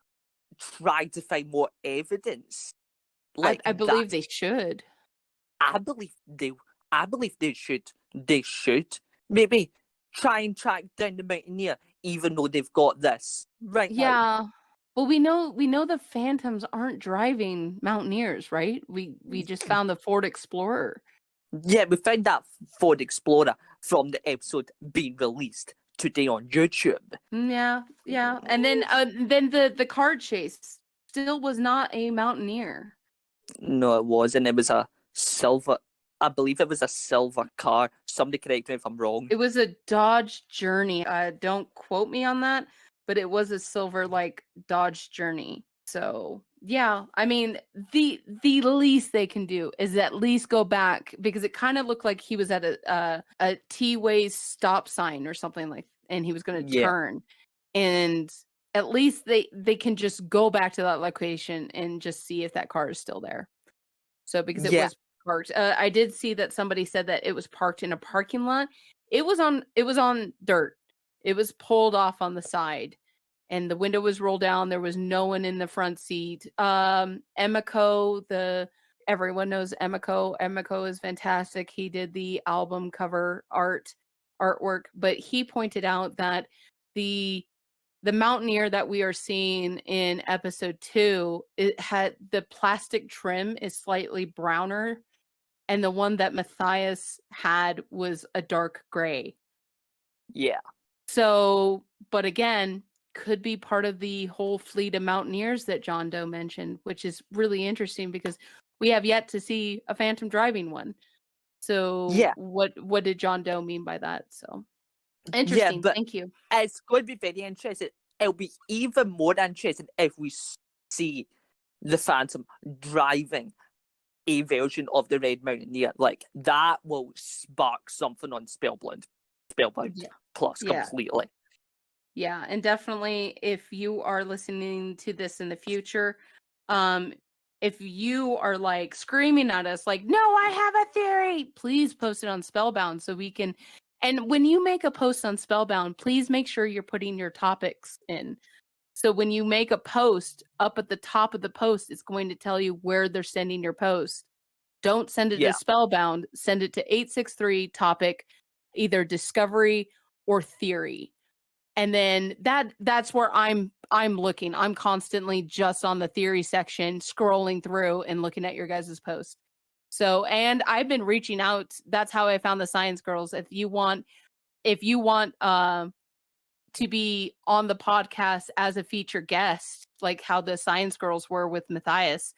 try to find more evidence? Like,
I believe
that?
they should.
I believe they should. They should maybe try and track down the Mountaineer, even though they've got this right now.
Yeah. Well, we know the Phantoms aren't driving Mountaineers, right? We just found the Ford Explorer.
Yeah, we found that Ford Explorer from the episode being released today on YouTube.
Yeah. And then the car chase still was not a Mountaineer.
No, it wasn't. It was a silver. I believe it was a silver car. Somebody correct me if I'm wrong.
It was a Dodge Journey. Don't quote me on that, but it was a silver like Dodge Journey. So yeah, I mean the least they can do is at least go back because it kind of looked like he was at a T-way stop sign or something like, and he was going to
Yeah.
turn, and at least they can just go back to that location and just see if that car is still there. So because it
Yeah.
was parked, I did see that somebody said that it was parked in a parking lot. It was on dirt. It was pulled off on the side, and the window was rolled down. There was no one in the front seat. Emiko, everyone knows Emiko. Emiko is fantastic. He did the album cover artwork, but he pointed out that the Mountaineer that we are seeing in episode 2, it had the plastic trim is slightly browner, and the one that Matthias had was a dark gray.
Yeah.
So, but again, could be part of the whole fleet of Mountaineers that John Doe mentioned, which is really interesting because we have yet to see a Phantom driving one. So,
Yeah.
what did John Doe mean by that? So, interesting.
but
Thank you.
it's going to be very interesting. it'll be even more interesting if we see the Phantom driving a version of the Red Mountaineer. Like, that will spark something on Spellbound
Yeah.
Plus
Yeah.
completely.
Yeah, and definitely if you are listening to this in the future, if you are like screaming at us like, "No, I have a theory," please post it on Spellbound so we can. And when you make a post on Spellbound, please make sure you're putting your topics in. So when you make a post, up at the top of the post, it's going to tell you where they're sending your post. Don't send it
Yeah.
to Spellbound, send it to 863 topic, either discovery or theory. And then that's where I'm looking. I'm constantly just on the theory section, scrolling through and looking at your guys' post. So, and I've been reaching out. That's how I found the Science Girls. If you want to be on the podcast as a featured guest, like how the Science Girls were with Matthias,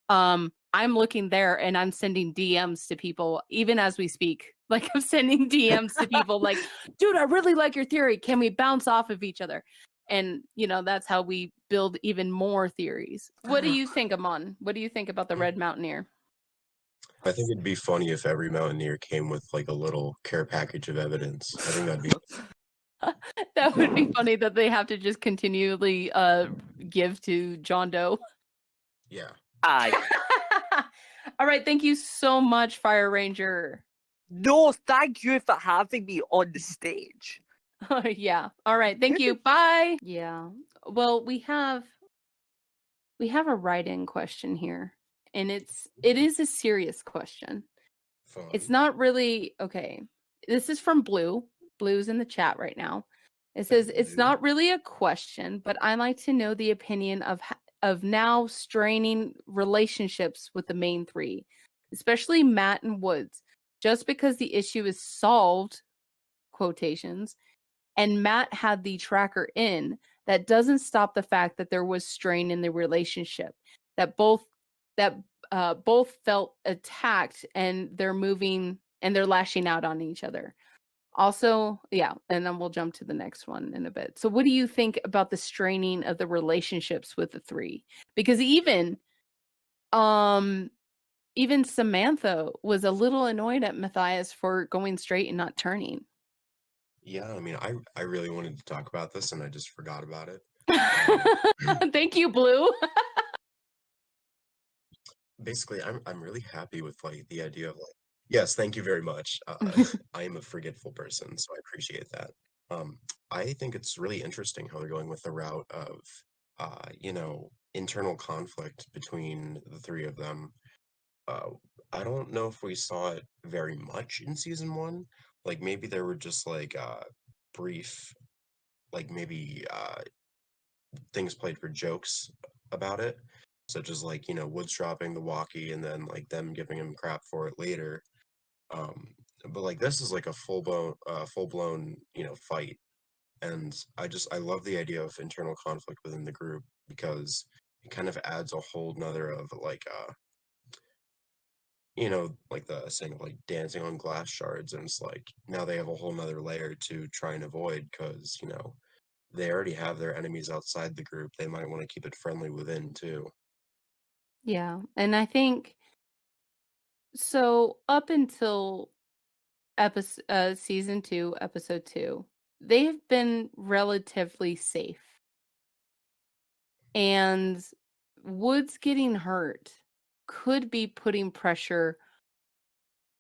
I'm looking there and I'm sending DMs to people even as we speak. Like, I'm sending DMs to people like, dude, I really like your theory. Can we bounce off of each other? And, you know, that's how we build even more theories. What do you think, Amon? What do you think about the Red Mountaineer?
I think it'd be funny if every Mountaineer came with like a little care package of evidence. I think that'd be
That would be funny that they have to just continually give to John Doe.
yeah.
Aye.
All right, thank you so much, Fire Ranger.
No, thank you for having me on the stage.
Yeah. All right. Thank you. Bye. Yeah. Well, we have a write-in question here, and it is a serious question.
Fun.
It's not really okay. This is from Blue. Blue's in the chat right now. It says it's
Blue.
not really a question, but I like to know the opinion of now straining relationships with the main three, especially Matt and Woods. Just because the issue is solved, quotations, and Matt had the tracker in, that doesn't stop the fact that there was strain in the relationship. That both felt attacked and they're lashing out on each other. Also, yeah, and then we'll jump to the next one in a bit. So what do you think about the straining of the relationships with the three? Because even Samantha was a little annoyed at Matthias for going straight and not turning.
Yeah, I mean, I really wanted to talk about this and I just forgot about it.
Thank you, Blue.
Basically, I'm really happy with like the idea of like, yes, thank you very much. I am a forgetful person, so I appreciate that. I think it's really interesting how they're going with the route of internal conflict between the three of them. I don't know if we saw it very much in season one. Like maybe there were just like brief, like maybe things played for jokes about it, such as like Woods dropping the walkie and then like them giving him crap for it later. But like this is like a full blown fight, and I love the idea of internal conflict within the group because it kind of adds a whole nother of like like the saying of like dancing on glass shards, and it's like now they have a whole nother layer to try and avoid because they already have their enemies outside the group. They might want to keep it friendly within too.
Yeah, and I think so up until season 2, episode 2, they've been relatively safe. And Woods getting hurt could be putting pressure.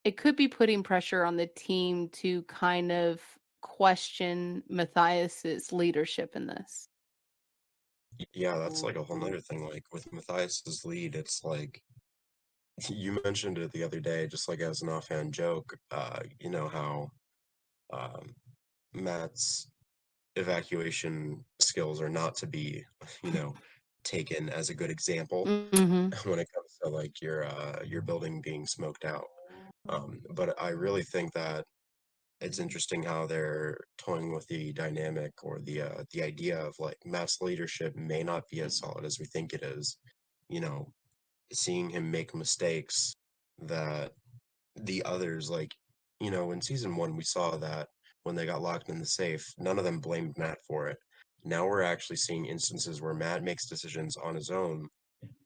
It could be putting pressure on the team to kind of question Matthias's leadership in this.
Yeah, that's like a whole nother thing. Like with Matthias's lead, it's like you mentioned it the other day, just like as an offhand joke. How Matt's evacuation skills are not to be, taken as a good example
Mm-hmm.
when it comes to like your building being smoked out. But I really think that it's interesting how they're toying with the dynamic or the idea of like Matt's leadership may not be as solid as we think it is. You know, seeing him make mistakes that the others like, in season one we saw that when they got locked in the safe, none of them blamed Matt for it. now we're actually seeing instances where Matt makes decisions on his own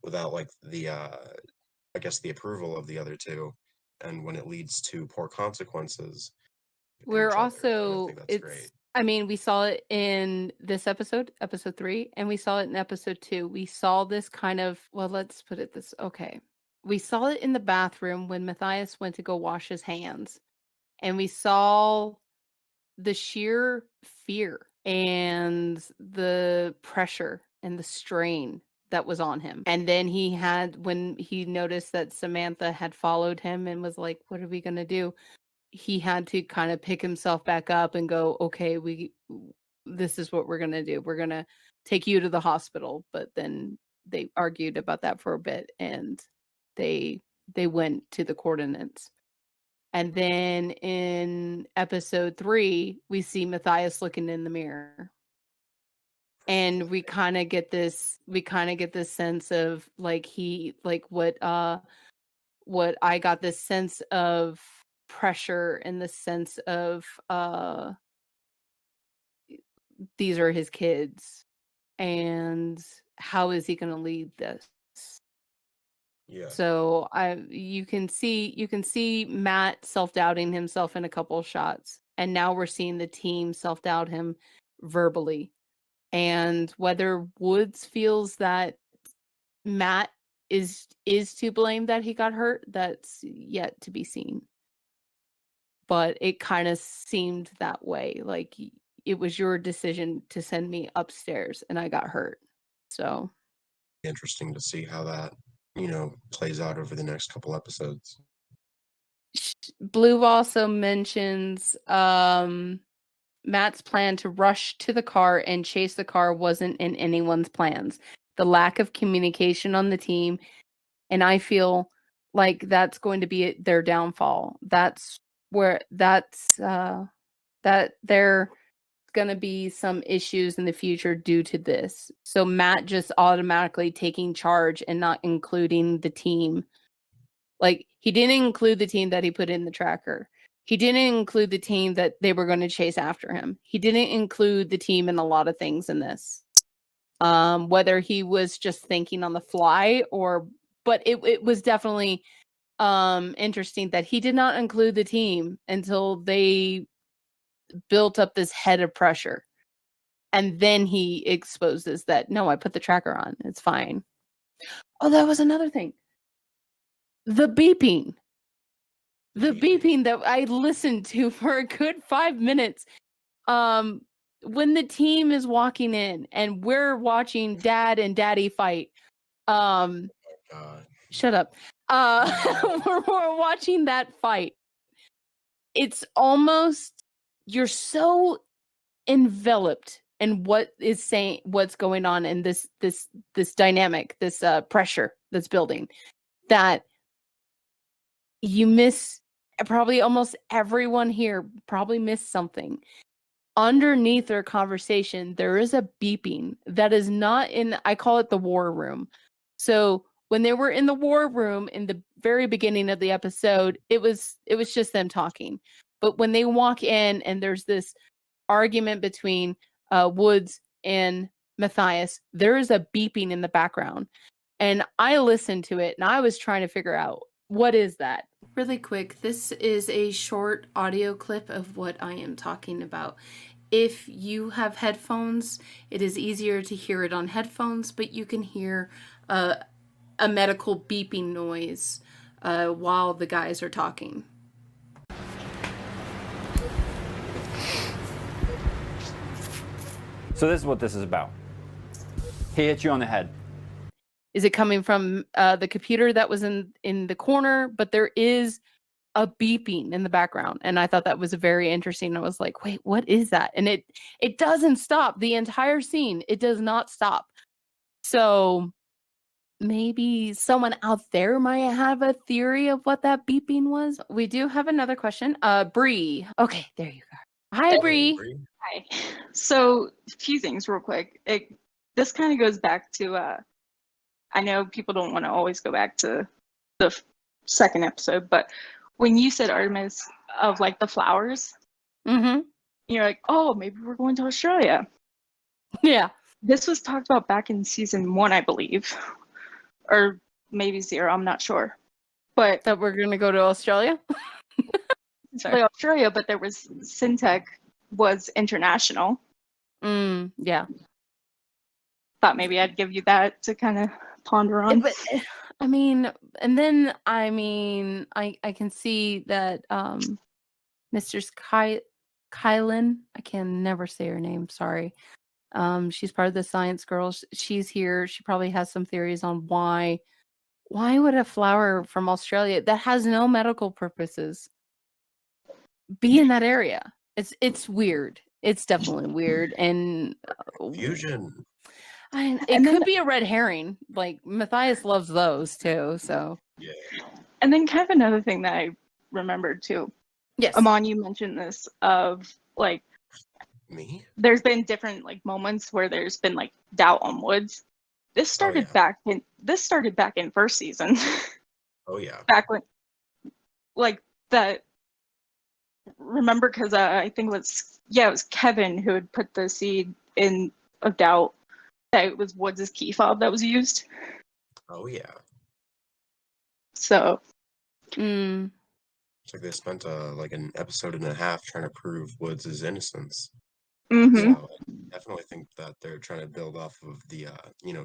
without like the I guess the approval of the other two, and when it leads to poor consequences to
We're
each other. And I
also,
think that's great.
I mean, we saw it in this episode, episode 3, and we saw it in episode 2. We saw this kind of, well, let's put it this, okay. We saw it in the bathroom when Matthias went to go wash his hands, and we saw the sheer fear and the pressure and the strain that was on him. And then when he noticed that Samantha had followed him and was like, what are we going to do? He had to kind of pick himself back up and go, okay, this is what we're going to do. We're going to take you to the hospital. But then they argued about that for a bit, and they went to the coordinates. And then in episode 3, we see Matthias looking in the mirror. And we kind of get this sense of like what I got, this sense of pressure and the sense of these are his kids, and how is he going to lead this?
Yeah.
So you can see Matt self-doubting himself in a couple of shots, and now we're seeing the team self-doubt him verbally. And whether Woods feels that Matt is to blame that he got hurt, that's yet to be seen. But it kind of seemed that way, like it was your decision to send me upstairs and I got hurt. So
Interesting to see how that, plays out over the next couple episodes.
Blue also mentions Matt's plan to rush to the car and chase the car wasn't in anyone's plans. The lack of communication on the team, and I feel like that's going to be their downfall. That's where that they're going to be some issues in the future due to this. So Matt just automatically taking charge and not including the team. Like, he didn't include the team that he put in the tracker. He didn't include the team that they were going to chase after him. He didn't include the team in a lot of things in this. Whether he was just thinking on the fly but it was definitely interesting that he did not include the team until they built up this head of pressure. And then he exposes that, no, I put the tracker on. It's fine. Oh, that was another thing. The beeping. The beeping that I listened to for a good 5 minutes. When the team is walking in and we're watching Dad and Daddy fight.
God.
Shut up. We're watching that fight. It's almost, you're so enveloped in what's going on in this dynamic, this pressure that's building, that you miss, probably almost everyone here probably missed something. Underneath their conversation, there is a beeping that is not in, I call it the war room. So when they were in the war room in the very beginning of the episode, it was just them talking. But when they walk in and there's this argument between Woods and Matthias, there is a beeping in the background. And I listened to it and I was trying to figure out, what is that? Really quick, this is a short audio clip of what I am talking about. If you have headphones, it is easier to hear it on headphones, but you can hear a medical beeping noise while the guys are talking.
So this is what this is about. He hit you on the head.
Is it coming from the computer that was in the corner? But there is a beeping in the background, and I thought that was very interesting. I was like, wait, what is that? And it doesn't stop the entire scene. It does not stop. So maybe someone out there might have a theory of what that beeping was. We do have another question. Bree. Okay, there you go. Hi, Bree.
Hi. So, a few things real quick. This kind of goes back to, I know people don't want to always go back to the second episode, but when you said, Artemis, of like the flowers,
Mm-hmm.
you're like, oh, maybe we're going to Australia.
Yeah.
This was talked about back in season 1, I believe, or maybe 0. I'm not sure. But
That we're going to go to Australia? Sorry.
like Australia, but there was Syntech was international.
Yeah.
Thought maybe I'd give you that to kind of ponder on.
But I mean, and then I mean, I can see that Mr. Kylan, I can never say her name, sorry. She's part of the Science Girls. She's here. She probably has some theories on why would a flower from Australia that has no medical purposes be in that area? It's weird. It's definitely weird, and
Fusion.
it
And
could
then-
be a red herring. Like Matthias loves those too. So
Yeah.
And then kind of another thing that I remembered too.
yes,
Amon, you mentioned this of like
Me?
there's been different like moments where there's been like doubt on Woods. This started back in first season.
Oh yeah.
Back when like that remember because I think it was Kevin who had put the seed in of doubt that it was Woods' key fob that was used.
Oh yeah.
So
It's like they spent like an episode and a half trying to prove Woods' innocence.
mhm.
So I definitely think that they're trying to build off of the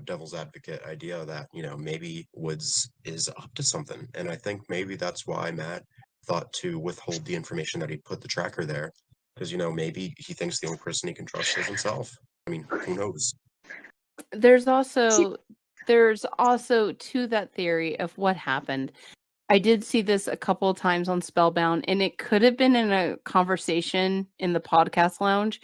devil's advocate idea that, maybe Woods is up to something. And I think maybe that's why Matt thought to withhold the information that he put the tracker there. Because, maybe he thinks the only person he can trust is himself. I mean, who knows?
there's also to that theory of what happened. I did see this a couple of times on Spellbound, and it could have been in a conversation in the podcast lounge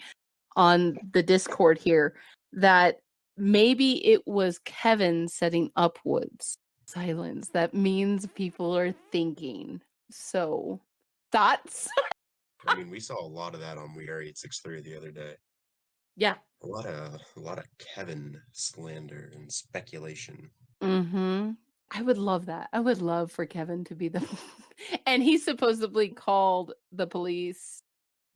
on the Discord here that maybe it was Kevin setting up Woods. Silence. That means people are thinking. So, thoughts?
I mean, we saw a lot of that on We Are 863 the other day.
Yeah.
A lot of Kevin slander and speculation.
Mm-hmm. I would love that. I would love for Kevin to be the and he supposedly called the police,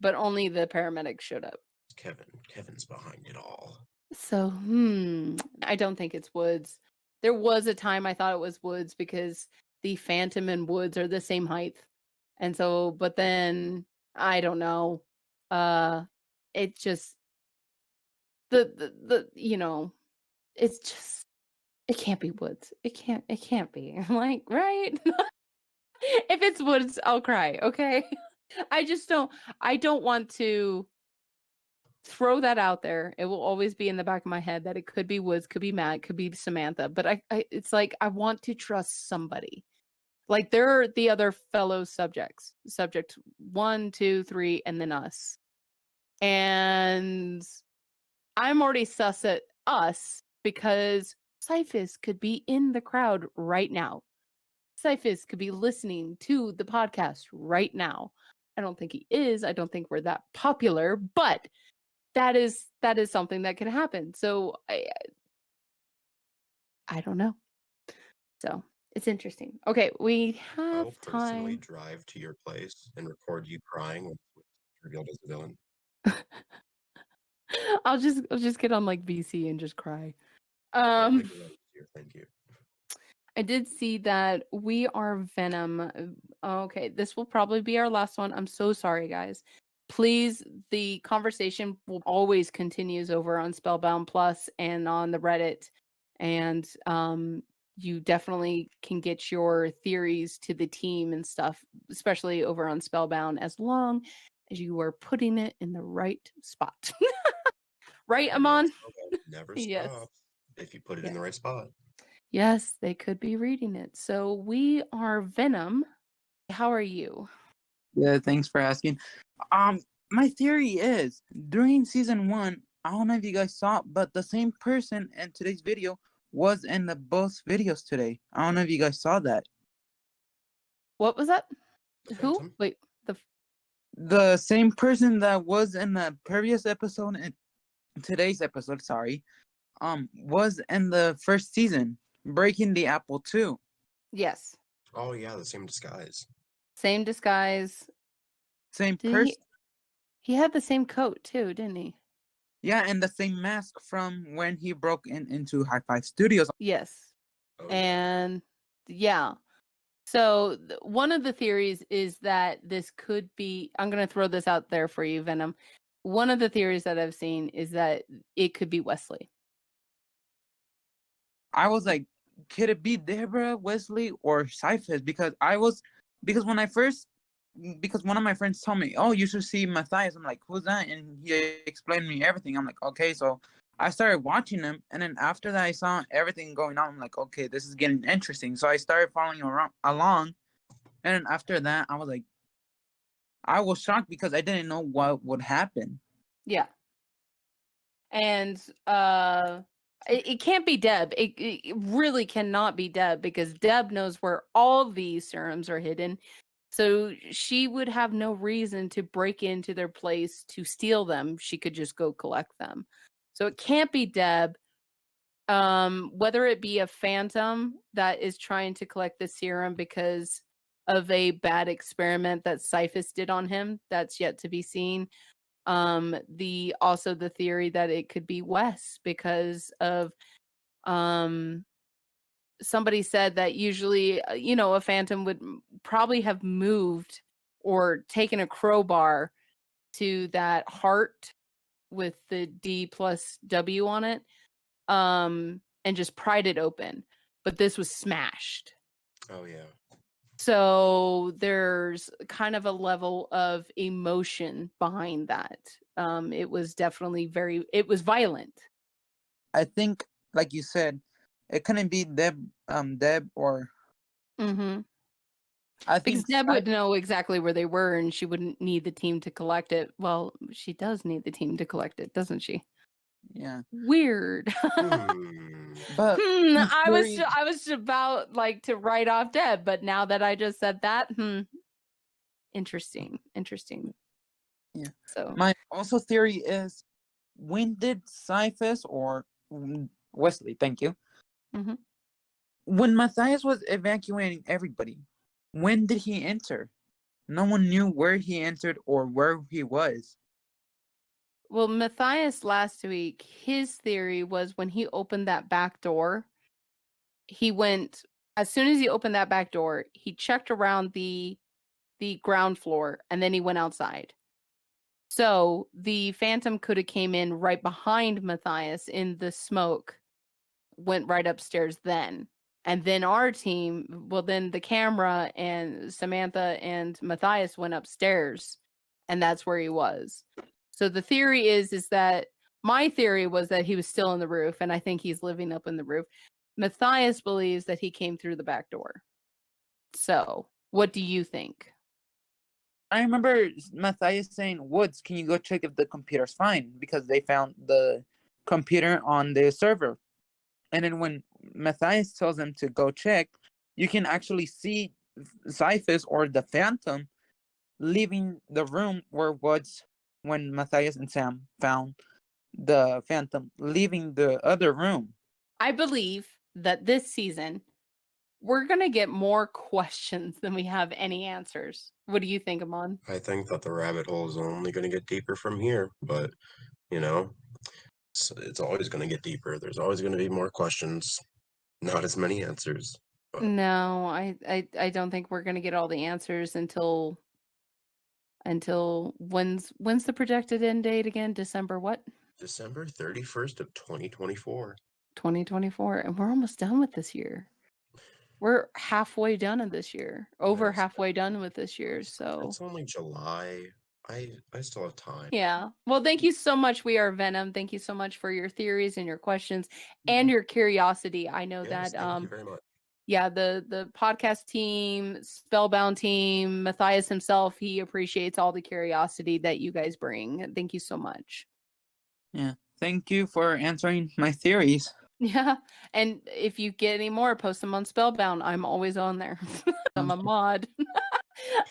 but only the paramedics showed up.
Kevin's behind it all.
So, I don't think it's Woods. There was a time I thought it was Woods because the Phantom and Woods are the same height. And so, but then I don't know. It just the it's just it can't be Woods. It can't be. I'm like, right? If it's Woods, I'll cry, okay? I don't want to throw that out there. It will always be in the back of my head that it could be Woods, could be Matt, could be Samantha, but I it's like I want to trust somebody. Like there are the other fellow subjects. Subject 1, 2, 3, and then us. And I'm already sus at us because Cyphus could be in the crowd right now. Cyphus could be listening to the podcast right now. I don't think he is. I don't think we're that popular, but that is something that could happen. So I don't know. So it's interesting. Okay, we have
I'll personally
time.
drive to your place and record you crying when it's revealed as a villain.
I'll just get on like VC and just cry.
I'll make it easier, thank you.
I did see that we are Venom. Okay, this will probably be our last one. I'm so sorry, guys. Please, the conversation will always continues over on Spellbound Plus and on the Reddit. And you definitely can get your theories to the team and stuff, especially over on Spellbound, as long as you are putting it in the right spot. Right, Amon?
Never
Yes.
stops if you put it in the right spot.
Yes, they could be reading it. So we are Venom. How are you?
Yeah, thanks for asking. My theory is during season 1, I don't know if you guys saw it, but the same person in today's video was in the both videos today. I don't know if you guys saw that.
What was that?
The
Who?
Phantom?
Wait,
The same person that was in the previous episode and today's episode, sorry, was in the first season, breaking the apple too.
yes.
Oh yeah, the same disguise.
Same disguise.
Same
Did
person.
he had the same coat too, didn't he?
Yeah, and the same mask from when he broke into High Five Studios.
Yes.
Oh, yeah.
And yeah. So one of the theories is that this could be, I'm going to throw this out there for you, Venom. One of the theories that I've seen is that it could be Wesley.
I was like, could it be Deborah, Wesley, or Cyphers? Because one of my friends told me, oh, you should see Matthias. I'm like, who's that? And he explained me everything. I'm like, okay. So I started watching him, and then after that, I saw everything going on. I'm like, okay, this is getting interesting. So I started following along, and then after that, I was shocked because I didn't know what would happen.
Yeah. And it can't be Deb. It really cannot be Deb because Deb knows where all these serums are hidden. So she would have no reason to break into their place to steal them. She could just go collect them. So it can't be Deb. Whether it be a phantom that is trying to collect the serum because of a bad experiment that Cyphus did on him, that's yet to be seen. The theory that it could be Wes because of somebody said that usually a phantom would probably have moved or taken a crowbar to that heart with the D plus W on it and just pried it open, but this was smashed.
Oh, yeah.
So there's kind of a level of emotion behind that. It was definitely it was violent.
I think, like you said, it couldn't be Deb or
Mm-hmm.
I
Because
think
Deb would know exactly where they were and she wouldn't need the team to collect it. Well, she does need the team to collect it, doesn't she?
yeah.
Weird.
But
I was about to write off Deb, but now that I just said that, interesting.
Yeah.
So
My also theory is, when did Cyphus or Wesley, thank you,
Mhm.
when Matthias was evacuating everybody, when did he enter? No one knew where he entered or where he was.
Well, Matthias last week, his theory was when he opened that back door, as soon as he opened that back door, he checked around the ground floor and then he went outside. So the phantom could have came in right behind Matthias in the smoke, went right upstairs then. And then our team, then the camera and Samantha and Matthias went upstairs and that's where he was. So the theory is that my theory was that he was still on the roof and I think he's living up in the roof. Matthias believes that he came through the back door. So what do you think?
I remember Matthias saying, Woods, can you go check if the computer's fine? Because they found the computer on the server. And then when Matthias tells them to go check, you can actually see Cyphus or the Phantom leaving the room where Woods, when Matthias and Sam found the Phantom, leaving the other room.
I believe that this season we're going to get more questions than we have any answers. What do you think, Amon?
I think that the rabbit hole is only going to get deeper from here, but it's always going to get deeper. There's always going to be more questions, not as many answers. But
No, I don't think we're going to get all the answers until when's the projected end date again? December what?
December 31st of 2024.
2024, and we're almost done with this year. We're halfway done in this year. Over
Yes.
halfway done with this year, so
It's only July. I still have time.
yeah. Well, thank you so much. We are Venom. Thank you so much for your theories and your questions and your curiosity. I know
Yes,
that
thank you very much.
yeah, the podcast team, Spellbound team, Matthias himself, he appreciates all the curiosity that you guys bring. Thank you so much.
Yeah. Thank you for answering my theories.
Yeah. And if you get any more, post them on Spellbound. I'm always on there. I'm a mod.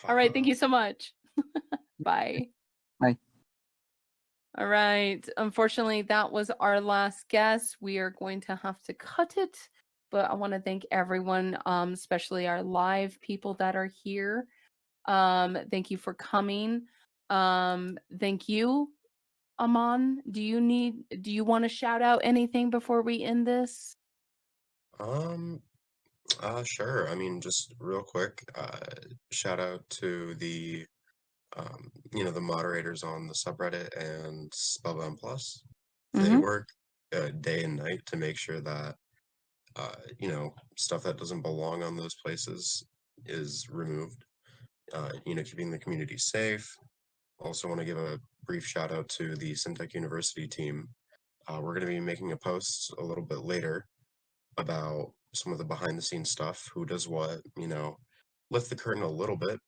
All right. Thank you so much. Bye.
Bye.
All right. Unfortunately, that was our last guest. We are going to have to cut it. But I want to thank everyone, especially our live people that are here. Thank you for coming. Thank you, Amon, do you want to shout out anything before we end this?
Sure. I mean, just real quick, shout out to the the moderators on the subreddit and Spellbound Plus. They
Mhm.
work day and night to make sure that stuff that doesn't belong on those places is removed. Keeping the community safe. Also want to give a brief shout out to the Syntech University team. We're going to be making a post a little bit later about some of the behind the scenes stuff, who does what, lift the curtain a little bit,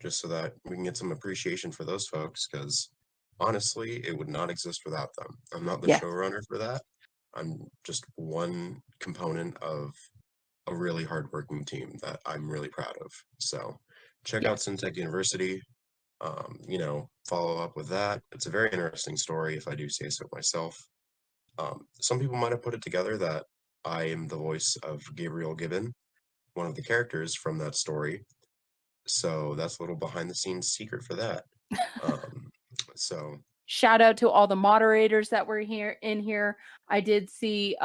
just so that we can get some appreciation for those folks, because honestly, it would not exist without them. I'm not the
Yeah.
showrunner for that. I'm just one component of a really hardworking team that I'm really proud of. So check
Yeah.
out Syntech University. Follow up with that. It's a very interesting story, if I do say so myself. Some people might have put it together that I am the voice of Gabriel Gibbon, one of the characters from that story. So that's a little behind the scenes secret for that. So
Shout out to all the moderators that were here. I did see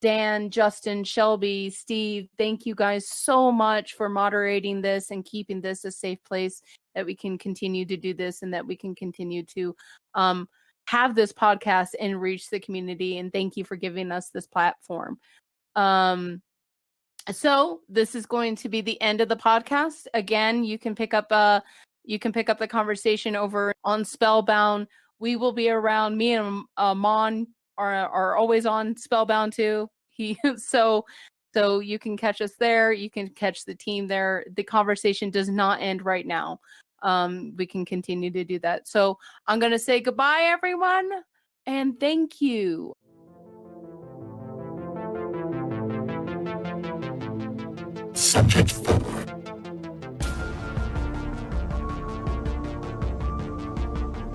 Dan, Justin, Shelby, Steve. Thank you guys so much for moderating this and keeping this a safe place that we can continue to do this and that we can continue to have this podcast and reach the community. And thank you for giving us this platform. So this is going to be the end of the podcast. Again, you can pick up the conversation over on Spellbound. We will be around. Me and Mon are always on Spellbound too. So you can catch us there. You can catch the team there. The conversation does not end right now. We can continue to do that. So I'm gonna say goodbye, everyone, and thank you.
Subject 4.